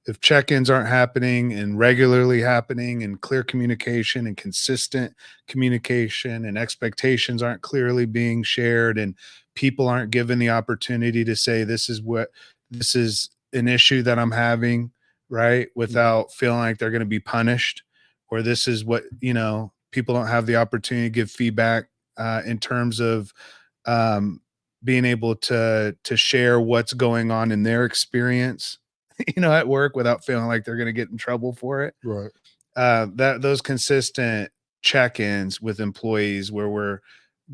If check-ins aren't happening and regularly happening and clear communication and consistent communication and expectations aren't clearly being shared and people aren't given the opportunity to say, this is an issue that I'm having, right? Without feeling like they're going to be punished, or this is what, people don't have the opportunity to give feedback in terms of being able to share what's going on in their experience, at work without feeling like they're going to get in trouble for it. Right. Those consistent check-ins with employees where we're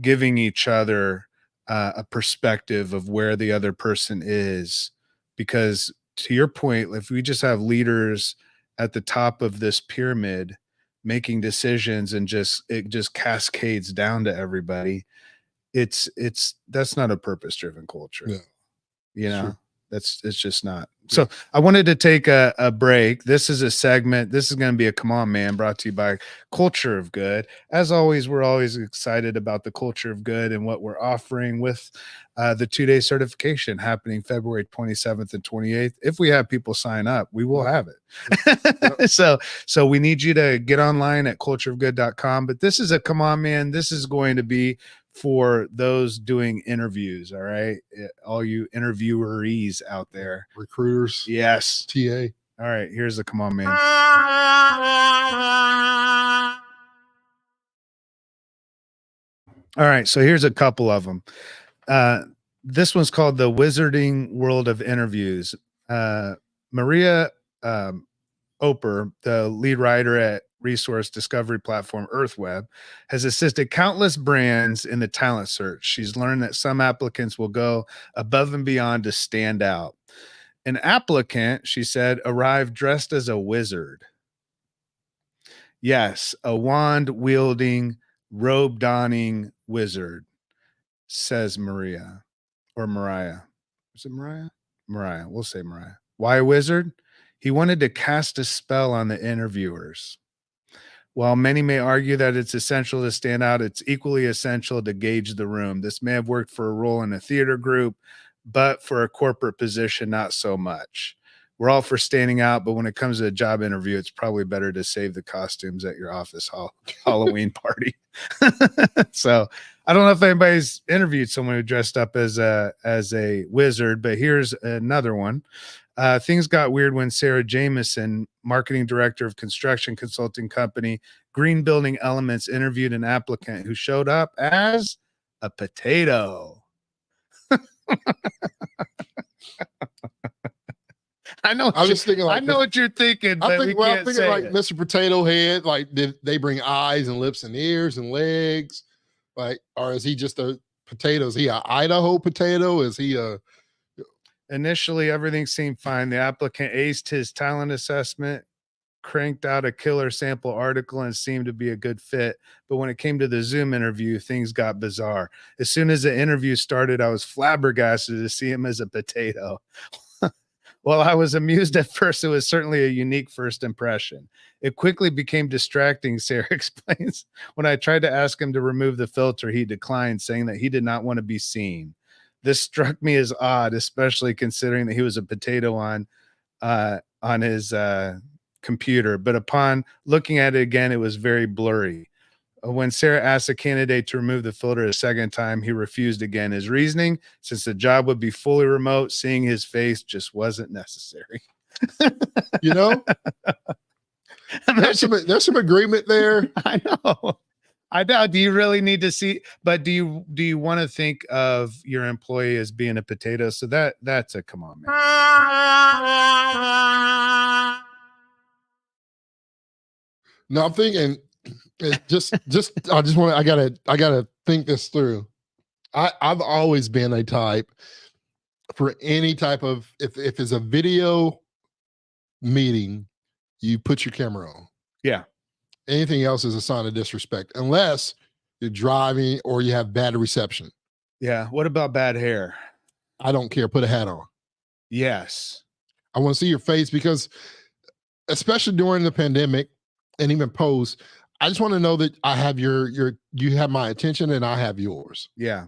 giving each other a perspective of where the other person is, because to your point, if we just have leaders at the top of this pyramid making decisions and it just cascades down to everybody, that's not a purpose-driven culture. It's just not. So I wanted to take a break. This is a segment. This is going to be a Come On Man, brought to you by Culture of Good. As always, we're always excited about the Culture of Good and what we're offering with the 2-day certification happening February 27th and 28th. If we have people sign up, we will have it. So we need you to get online at cultureofgood.com. But this is a Come On Man. This is going to be for those doing interviews. All right. All you interviewees out there. Recruiters. Yes. TA. All right. Here's the Come On Man. All right. So here's a couple of them. This one's called The Wizarding World of Interviews. Maria Oper, the lead writer at resource discovery platform EarthWeb, has assisted countless brands in the talent search. She's learned that some applicants will go above and beyond to stand out. An applicant, she said, arrived dressed as a wizard. Yes, a wand-wielding, robe-donning wizard, says Maria. Or Mariah. Is it Mariah? Mariah. We'll say Mariah. Why a wizard? He wanted to cast a spell on the interviewers. While many may argue that it's essential to stand out, it's equally essential to gauge the room. This may have worked for a role in a theater group, but for a corporate position, not so much. We're all for standing out, but when it comes to a job interview, it's probably better to save the costumes at your office Halloween party. So I don't know if anybody's interviewed someone who dressed up as a wizard, but here's another one. Things got weird when Sarah Jameson, marketing director of construction consulting company Green Building Elements, interviewed an applicant who showed up as a potato. I know. I was thinking, like, I know what you're thinking. I'm thinking like it. Mr. Potato Head. Like, did they bring eyes and lips and ears and legs? Like, or is he just a potato? Is he an Idaho potato? Is he a? Initially, everything seemed fine. The applicant aced his talent assessment, cranked out a killer sample article, and seemed to be a good fit. But when it came to the Zoom interview, things got bizarre. As soon as the interview started, I was flabbergasted to see him as a potato. While I was amused at first, it was certainly a unique first impression. It quickly became distracting, Sarah explains. When I tried to ask him to remove the filter, he declined, saying that he did not want to be seen. This struck me as odd, especially considering that he was a potato on his computer. But upon looking at it again, it was very blurry. When Sarah asked the candidate to remove the filter a second time, he refused again. His reasoning, since the job would be fully remote, seeing his face just wasn't necessary. You know, there's some agreement there. I know. I doubt. Do you really need to see? But do you want to think of your employee as being a potato? So that's a come on, man. No, I'm thinking. I gotta think this through. I've always been a type for any type of if it's a video meeting, you put your camera on. Yeah. Anything else is a sign of disrespect, unless you're driving or you have bad reception. Yeah. What about bad hair? I don't care. Put a hat on. Yes. I want to see your face because, especially during the pandemic and even post, I just want to know that I have you have my attention and I have yours. Yeah.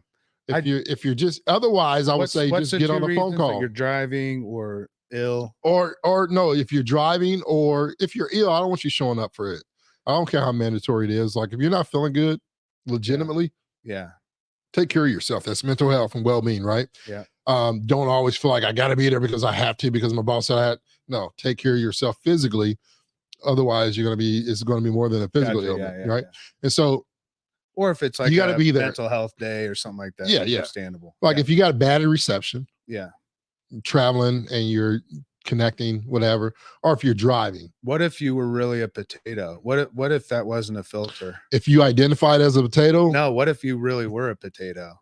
If you're just otherwise, I would say just get on the phone call. Like you're driving or ill, or no, if you're driving or if you're ill, I don't want you showing up for it. I don't care how mandatory it is. Like if you're not feeling good, legitimately, yeah, take care of yourself. That's mental health and well-being, right? Yeah. Don't always feel like I got to be there because I have to because my boss said I had. No, take care of yourself physically. Otherwise, it's going to be more than a physical ailment, right? Yeah. And so, or if it's like you got to be there, mental health day or something like that. Yeah, understandable. Like if you got bad reception, traveling and you're connecting, whatever, or if you're driving. What if you were really a potato? What if that wasn't a filter? If you identified as a potato? No. What if you really were a potato?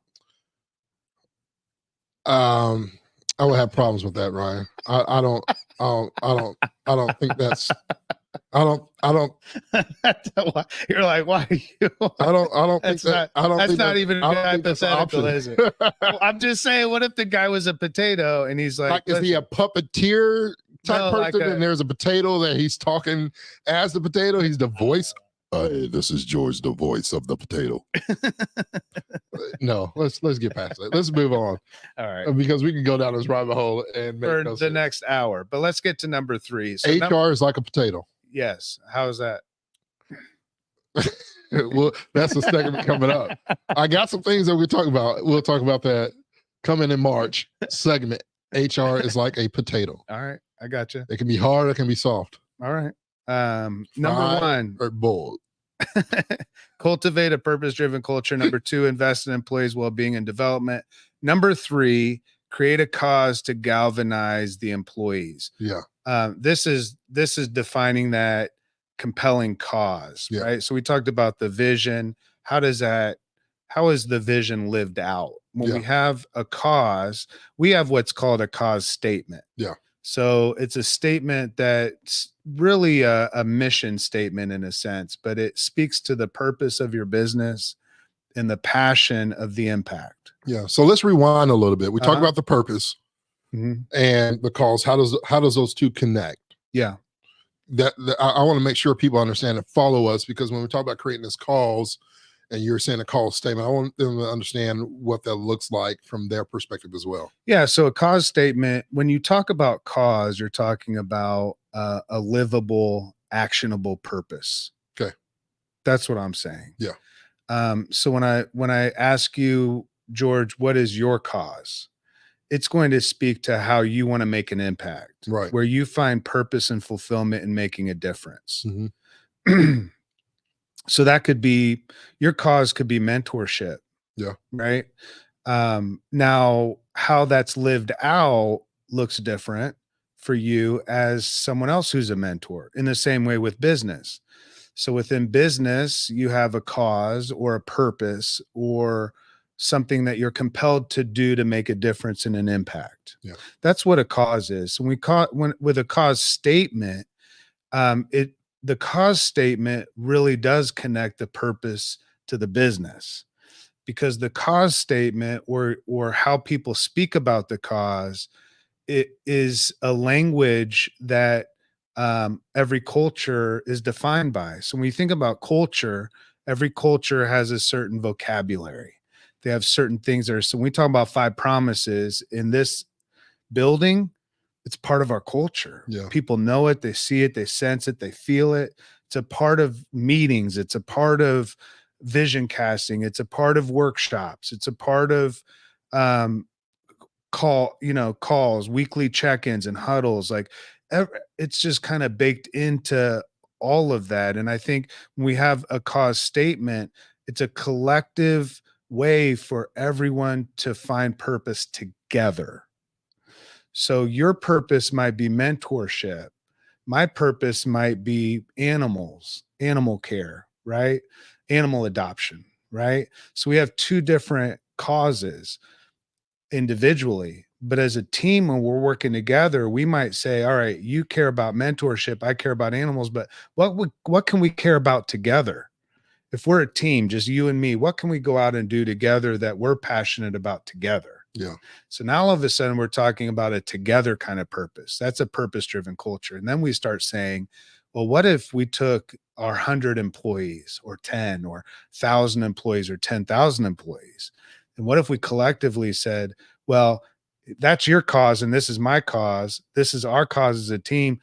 I would have problems with that, Ryan. I don't think that's. I don't. You're like, why are you? I don't think that. That's not even hypothetical, is it? I'm just saying, what if the guy was a potato and he's like, is he a puppeteer type person? And there's a potato that he's talking as the potato. He's the voice. Hey, this is George, the voice of the potato. No, let's get past it. Let's move on. All right, because we can go down this rabbit hole and make for the next hour. But let's get to number 3. So HR is like a potato. Yes. How is that? Well, that's the segment coming up. I got some things that we'll talk about. We'll talk about that coming in March. Segment HR is like a potato. All right, I got you. It can be hard. It can be soft. All right. Number 1, or bold. Cultivate a purpose-driven culture. Number 2, invest in employees' well-being and development. Number 3, create a cause to galvanize the employees. Yeah. This is defining that compelling cause, right? So we talked about the vision. How is the vision lived out? When we have a cause, we have what's called a cause statement. Yeah. So it's a statement that's really a mission statement in a sense, but it speaks to the purpose of your business and the passion of the impact. Yeah. So let's rewind a little bit. We talked about the purpose and the cause. How does those two connect? Yeah. I want to make sure people understand and follow us, because when we talk about creating this cause and you're saying a cause statement, I want them to understand what that looks like from their perspective as well. Yeah. So a cause statement, when you talk about cause, you're talking about a livable, actionable purpose. Okay. That's what I'm saying. Yeah. So when I ask you, George, what is your cause? It's going to speak to how you want to make an impact, right? Where you find purpose and fulfillment in making a difference. So that could be, your cause could be mentorship. Yeah. Right. Now, how that's lived out looks different for you as someone else who's a mentor, in the same way with business. So within business, you have a cause or a purpose or something that you're compelled to do to make a difference and an impact. Yeah. That's what a cause is. With a cause statement, the cause statement really does connect the purpose to the business, because the cause statement or how people speak about the cause, it is a language that every culture is defined by. So when you think about culture, every culture has a certain vocabulary. They have certain things that are, so when we talk about 5 promises in this building, it's part of our culture. Yeah. People know it, they see it, they sense it, they feel it. It's a part of meetings. It's a part of vision casting. It's a part of workshops. It's a part of calls, weekly check-ins and huddles. Like it's just kind of baked into all of that. And I think when we have a cause statement, it's a collective way for everyone to find purpose together. So your purpose might be mentorship. My purpose might be animal care, right? Animal adoption, right? So we have two different causes individually, but as a team, when we're working together, we might say, all right, you care about mentorship, I care about animals, but what can we care about together? If we're a team, just you and me, what can we go out and do together that we're passionate about together? Yeah. So now all of a sudden we're talking about a together kind of purpose. That's a purpose-driven culture. And then we start saying, well, what if we took our 100 employees or 10 or 1,000 employees or 10,000 employees? And what if we collectively said, well, that's your cause and this is my cause. This is our cause as a team.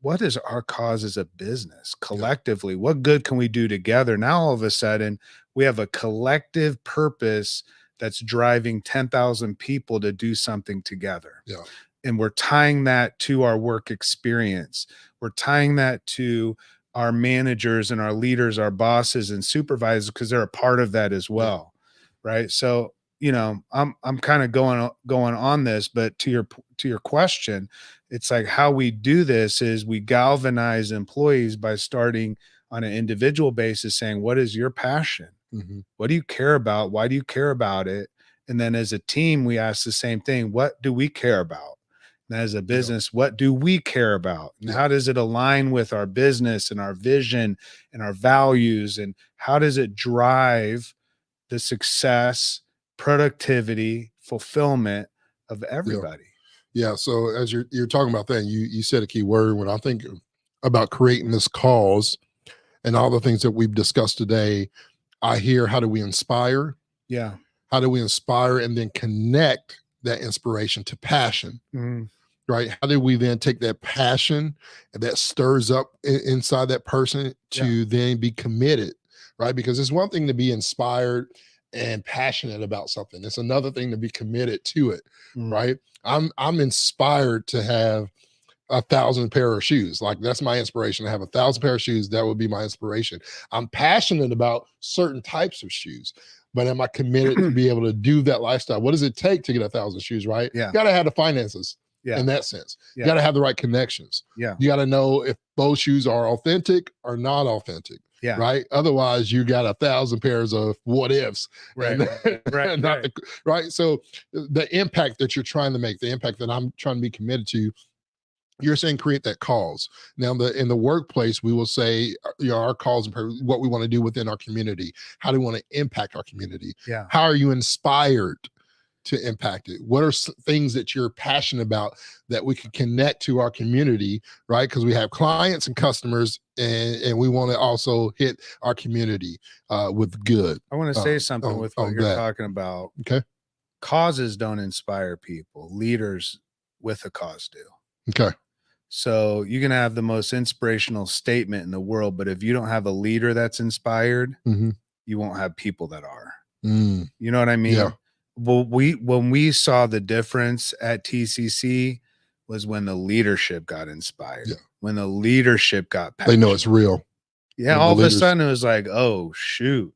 What is our cause as a business collectively? Yeah. What good can we do together? Now, all of a sudden, we have a collective purpose that's driving 10,000 people to do something together. Yeah. And we're tying that to our work experience. We're tying that to our managers and our leaders, our bosses and supervisors, because they're a part of that as well. Yeah. Right. So, I'm kind of going on this, but to your question, it's like how we do this is we galvanize employees by starting on an individual basis saying, what is your passion? Mm-hmm. What do you care about? Why do you care about it? And then as a team, we ask the same thing. What do we care about? And as a business, what do we care about? And how does it align with our business and our vision and our values? And how does it drive the success, productivity, fulfillment of everybody? Yeah. So as you're talking about that, you said a key word. When I think about creating this cause and all the things that we've discussed today, I hear, how do we inspire? Yeah. How do we inspire and then connect that inspiration to passion? Mm-hmm. Right? How do we then take that passion and that stirs up inside that person to then be committed? Right? Because it's one thing to be inspired and passionate about something. It's another thing to be committed to it. Mm. Right? I'm inspired to have 1,000 pair of shoes. Like, that's my inspiration. To have 1,000 pair of shoes, that would be my inspiration. I'm passionate about certain types of shoes, but am I committed to be able to do that lifestyle? What does it take to get 1,000 shoes, right? Yeah. You got to have the finances in that sense. You got to have the right connections. Yeah. You got to know if those shoes are authentic or not authentic. Yeah. Right. Otherwise, you got 1,000 pairs of what ifs. Right. Right. So the impact that you're trying to make, the impact that I'm trying to be committed to, you're saying create that cause. Now, in the workplace, we will say, our cause, what we want to do within our community. How do we want to impact our community? Yeah. How are you inspired to impact it? What are things that you're passionate about that we can connect to our community, right? Because we have clients and customers, and we want to also hit our community with good. I want to say something with what you're talking about. Okay. Causes don't inspire people. Leaders with a cause do. Okay. So you can have the most inspirational statement in the world, but if you don't have a leader that's inspired, mm-hmm. you won't have people that are. Mm. You know what I mean? Yeah. Well, when we saw the difference at TCC was when the leadership got inspired. Yeah. When the leadership got passionate. They know it's real. Yeah. All of a sudden it was like, oh shoot.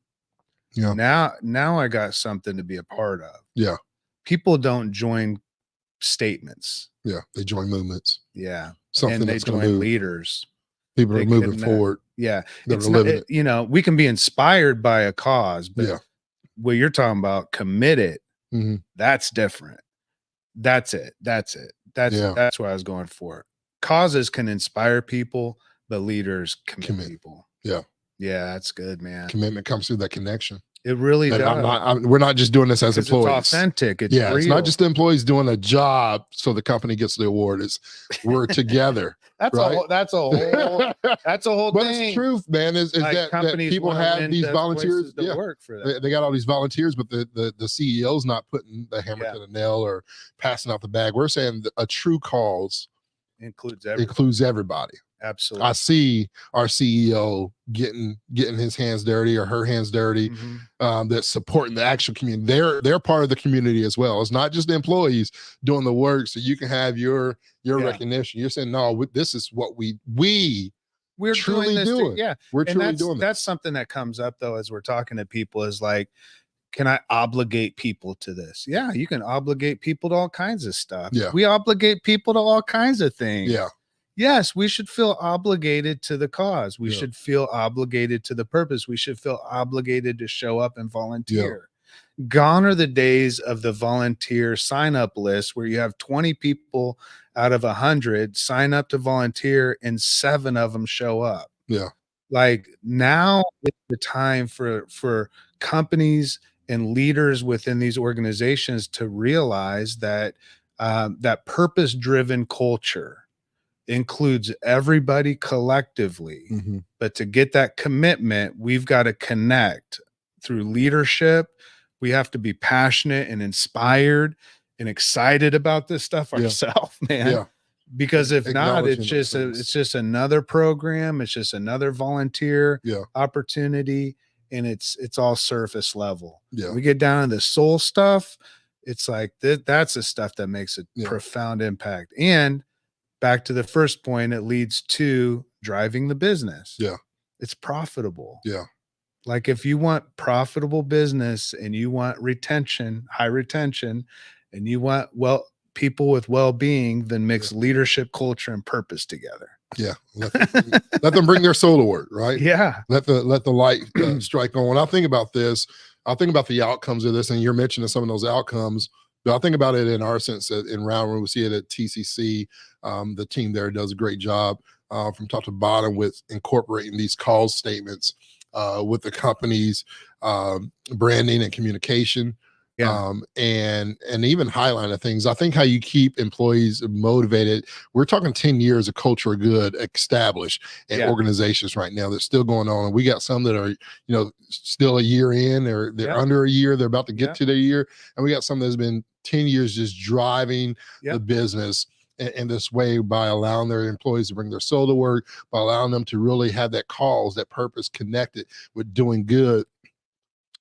Yeah. Now I got something to be a part of. Yeah. People don't join statements. Yeah. They join movements. Yeah. Something and they join leaders. People are moving forward. Yeah. It's not, we can be inspired by a cause, but what you're talking about, committed, mm-hmm. that's different. That's it. That's what I was going for. Causes can inspire people, but leaders commit people. Yeah. Yeah. That's good, man. Commitment comes through that connection. It really does. We're not just doing this as employees. It's authentic. It's real. It's not just the employees doing a job so the company gets the award. It's we're together. That's a whole But thing. It's truth, man. Is like that people have these volunteers to work for that. They got all these volunteers, but the CEO's not putting the hammer to the nail or passing out the bag. We're saying a true cause includes everybody. Absolutely. I see our CEO getting his hands dirty or her hands dirty, that's supporting the actual community. They're part of the community as well. It's not just the employees doing the work, so you can have your recognition. You're saying, no, this is what we're truly doing. Yeah. We're And truly doing that's something that comes up though as we're talking to people, is like, can I obligate people to this? Yeah, you can obligate people to all kinds of stuff. Yeah. We obligate people to all kinds of things. Yeah. Yes, we should feel obligated to the cause. We should feel obligated to the purpose. We should feel obligated to show up and volunteer. Gone are the days of the volunteer sign up list where you have 20 people out of 100 sign up to volunteer and 7 of them show up. Yeah. Like, now is the time for companies and leaders within these organizations to realize that that purpose-driven culture includes everybody collectively. But to get that commitment, we've got to connect through leadership. We have to be passionate and inspired and excited about this stuff ourselves, man. Yeah. Because if not, it's just another program. It's just another volunteer opportunity, and it's all surface level. Yeah. We get down to the soul stuff. It's like that's the stuff that makes a profound impact. And back to the first point, it leads to driving the business. Yeah. It's profitable. Yeah. Like, if you want profitable business and you want retention, high retention, and you want people with well-being, then mix leadership, culture, and purpose together. Yeah. Let them bring their soul to work, right? Yeah. Let the light strike on. When I think about this, I think about the outcomes of this, and you're mentioning some of those outcomes. But I think about it in our sense in Round Room. We see it at TCC. The team there does a great job from top to bottom with incorporating these cause statements with the company's branding and communication. And even highlighting things. I think how you keep employees motivated. We're talking 10 years of culture of good established in organizations right now that's still going on. And we got some that are, still a year in, or they're under a year. They're about to get to their year. And we got some that's been 10 years just driving the business in this way, by allowing their employees to bring their soul to work, by allowing them to really have that cause, that purpose connected with doing good.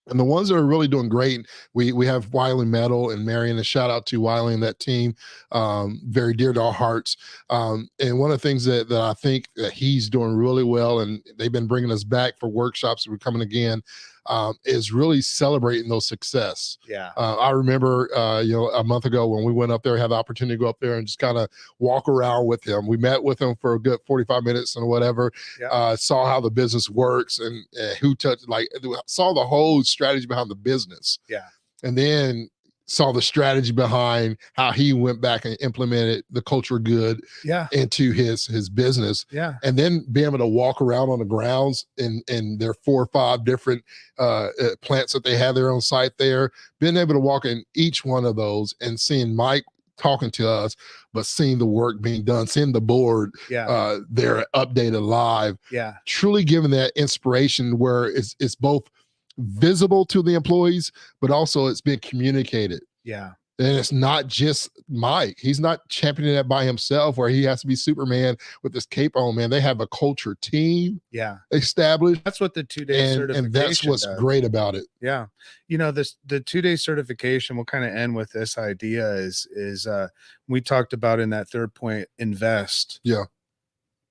And the ones that are really doing great, we have Wiley Metal and Marion. A shout out to Wiley and that team, very dear to our hearts. And one of the things that I think that he's doing really well, and they've been bringing us back for workshops, we're coming again, is really celebrating those success. I remember, a month ago when we went up there, had the opportunity to go up there and just kind of walk around with him. We met with him for a good 45 minutes and whatever, saw how the business works and who touched, saw the whole strategy behind the business. And then saw the strategy behind how he went back and implemented the culture of good into his business. And then being able to walk around on the grounds in their 4 or 5 different plants that they have there on site there, being able to walk in each one of those and seeing Mike talking to us, but seeing the work being done, seeing the board there updated live, truly giving that inspiration where it's both visible to the employees, but also it's been communicated. And it's not just Mike. He's not championing that by himself where he has to be Superman with this cape on, man. They have a culture team established. That's what the 2-day certification and that's what's great about it. The 2-day certification, we'll kind of end with this idea is we talked about in that third point, invest.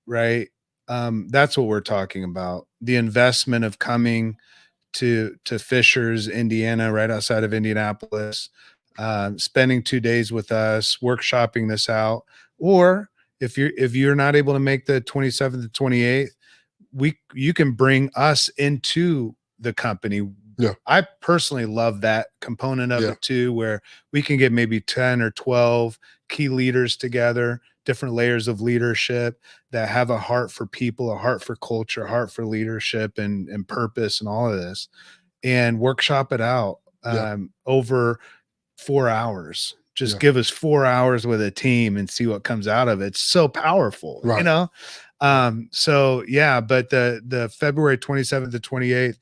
Right. That's what we're talking about. The investment of coming to Fishers, Indiana, right outside of Indianapolis, spending 2 days with us, workshopping this out. Or if you're not able to make the 27th and 28th, you can bring us into the company. I personally love that component of it too, where we can get maybe 10 or 12 key leaders together, different layers of leadership that have a heart for people, a heart for culture, a heart for leadership and purpose and all of this, and workshop it out over 4 hours. Just give us 4 hours with a team and see what comes out of it. It's so powerful, but the February 27th to 28th,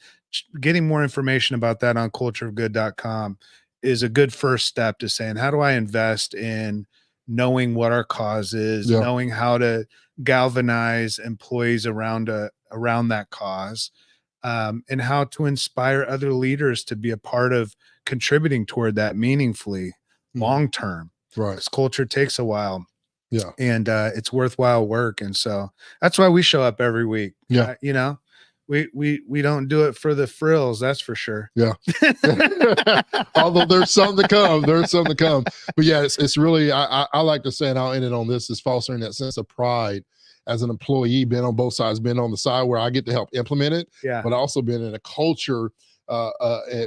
getting more information about that on cultureofgood.com is a good first step to saying, how do I invest in knowing what our cause is, knowing how to galvanize employees around that cause, and how to inspire other leaders to be a part of contributing toward that meaningfully long term. Right. Because culture takes a while. Yeah. And it's worthwhile work. And so that's why we show up every week. Yeah. We don't do it for the frills, that's for sure. Yeah. Although there's some to come. But yeah, it's really, I like to say, and I'll end it on this, is fostering that sense of pride as an employee, being on both sides, being on the side where I get to help implement it, but also being in a culture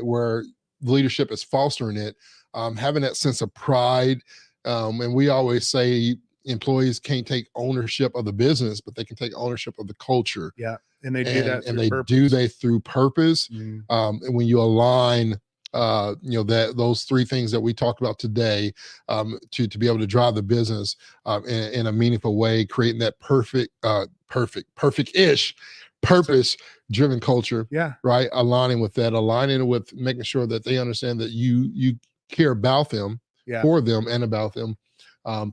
where leadership is fostering it, having that sense of pride. And we always say employees can't take ownership of the business, but they can take ownership of the culture. Yeah. And they do that and they do that through purpose. And when you align those three things that we talked about today, to be able to drive the business in a meaningful way, creating that perfect-ish purpose-driven culture. Yeah. Right. Aligning with making sure that they understand that you care about them, for them, and about them.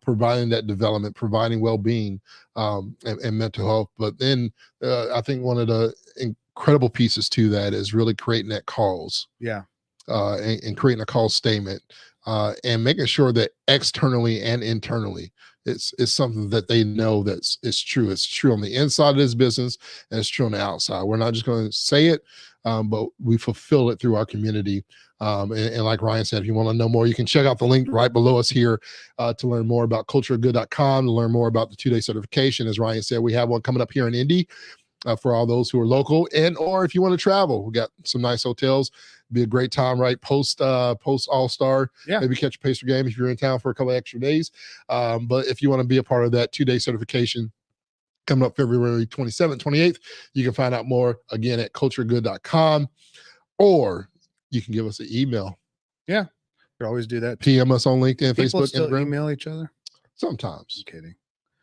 Providing that development, providing well-being, and mental health. But then I think one of the incredible pieces to that is really creating that cause. Yeah. And creating a cause statement, and making sure that externally and internally it's something that they know it's true. It's true on the inside of this business, and it's true on the outside. We're not just going to say it, but we fulfill it through our community. And like Ryan said, if you want to know more, you can check out the link right below us here to learn more about cultureofgood.com, to learn more about the 2-day certification. As Ryan said, we have one coming up here in Indy for all those who are local, or if you want to travel, we got some nice hotels. Be a great time, right? Post All-Star. Maybe catch a Pacer game if you're in town for a couple of extra days. But if you want to be a part of that 2-day certification coming up February 27th, 28th, you can find out more again at cultureofgood.com, or you can give us an email. Yeah. You always do that. PM us on LinkedIn, People Facebook, still Instagram. Email each other? Sometimes. I'm kidding.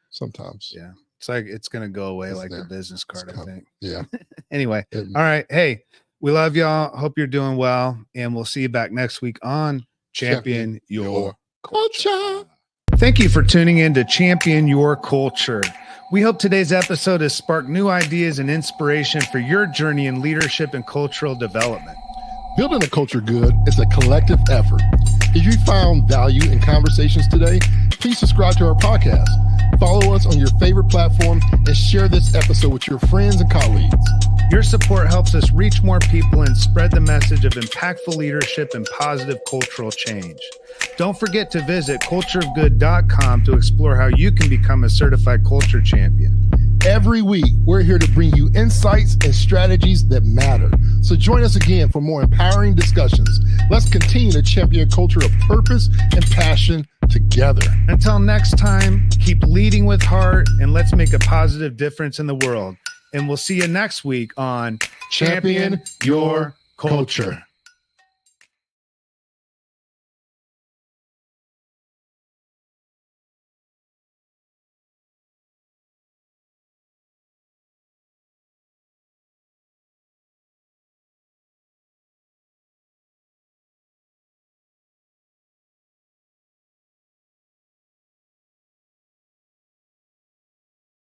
Sometimes. Yeah. It's like it's going to go away like the business card, I think. Yeah. Anyway. All right. Hey, we love y'all. Hope you're doing well. And we'll see you back next week on Champion Your Culture. Thank you for tuning in to Champion Your Culture. We hope today's episode has sparked new ideas and inspiration for your journey in leadership and cultural development. Building a culture good is a collective effort. If you found value in conversations today, please subscribe to our podcast. Follow us on your favorite platform and share this episode with your friends and colleagues. Your support helps us reach more people and spread the message of impactful leadership and positive cultural change. Don't forget to visit cultureofgood.com to explore how you can become a certified culture champion. Every week, we're here to bring you insights and strategies that matter. So join us again for more empowering discussions. Let's continue to champion a culture of purpose and passion together. Until next time, keep leading with heart, and let's make a positive difference in the world. And we'll see you next week on Champion Your Culture.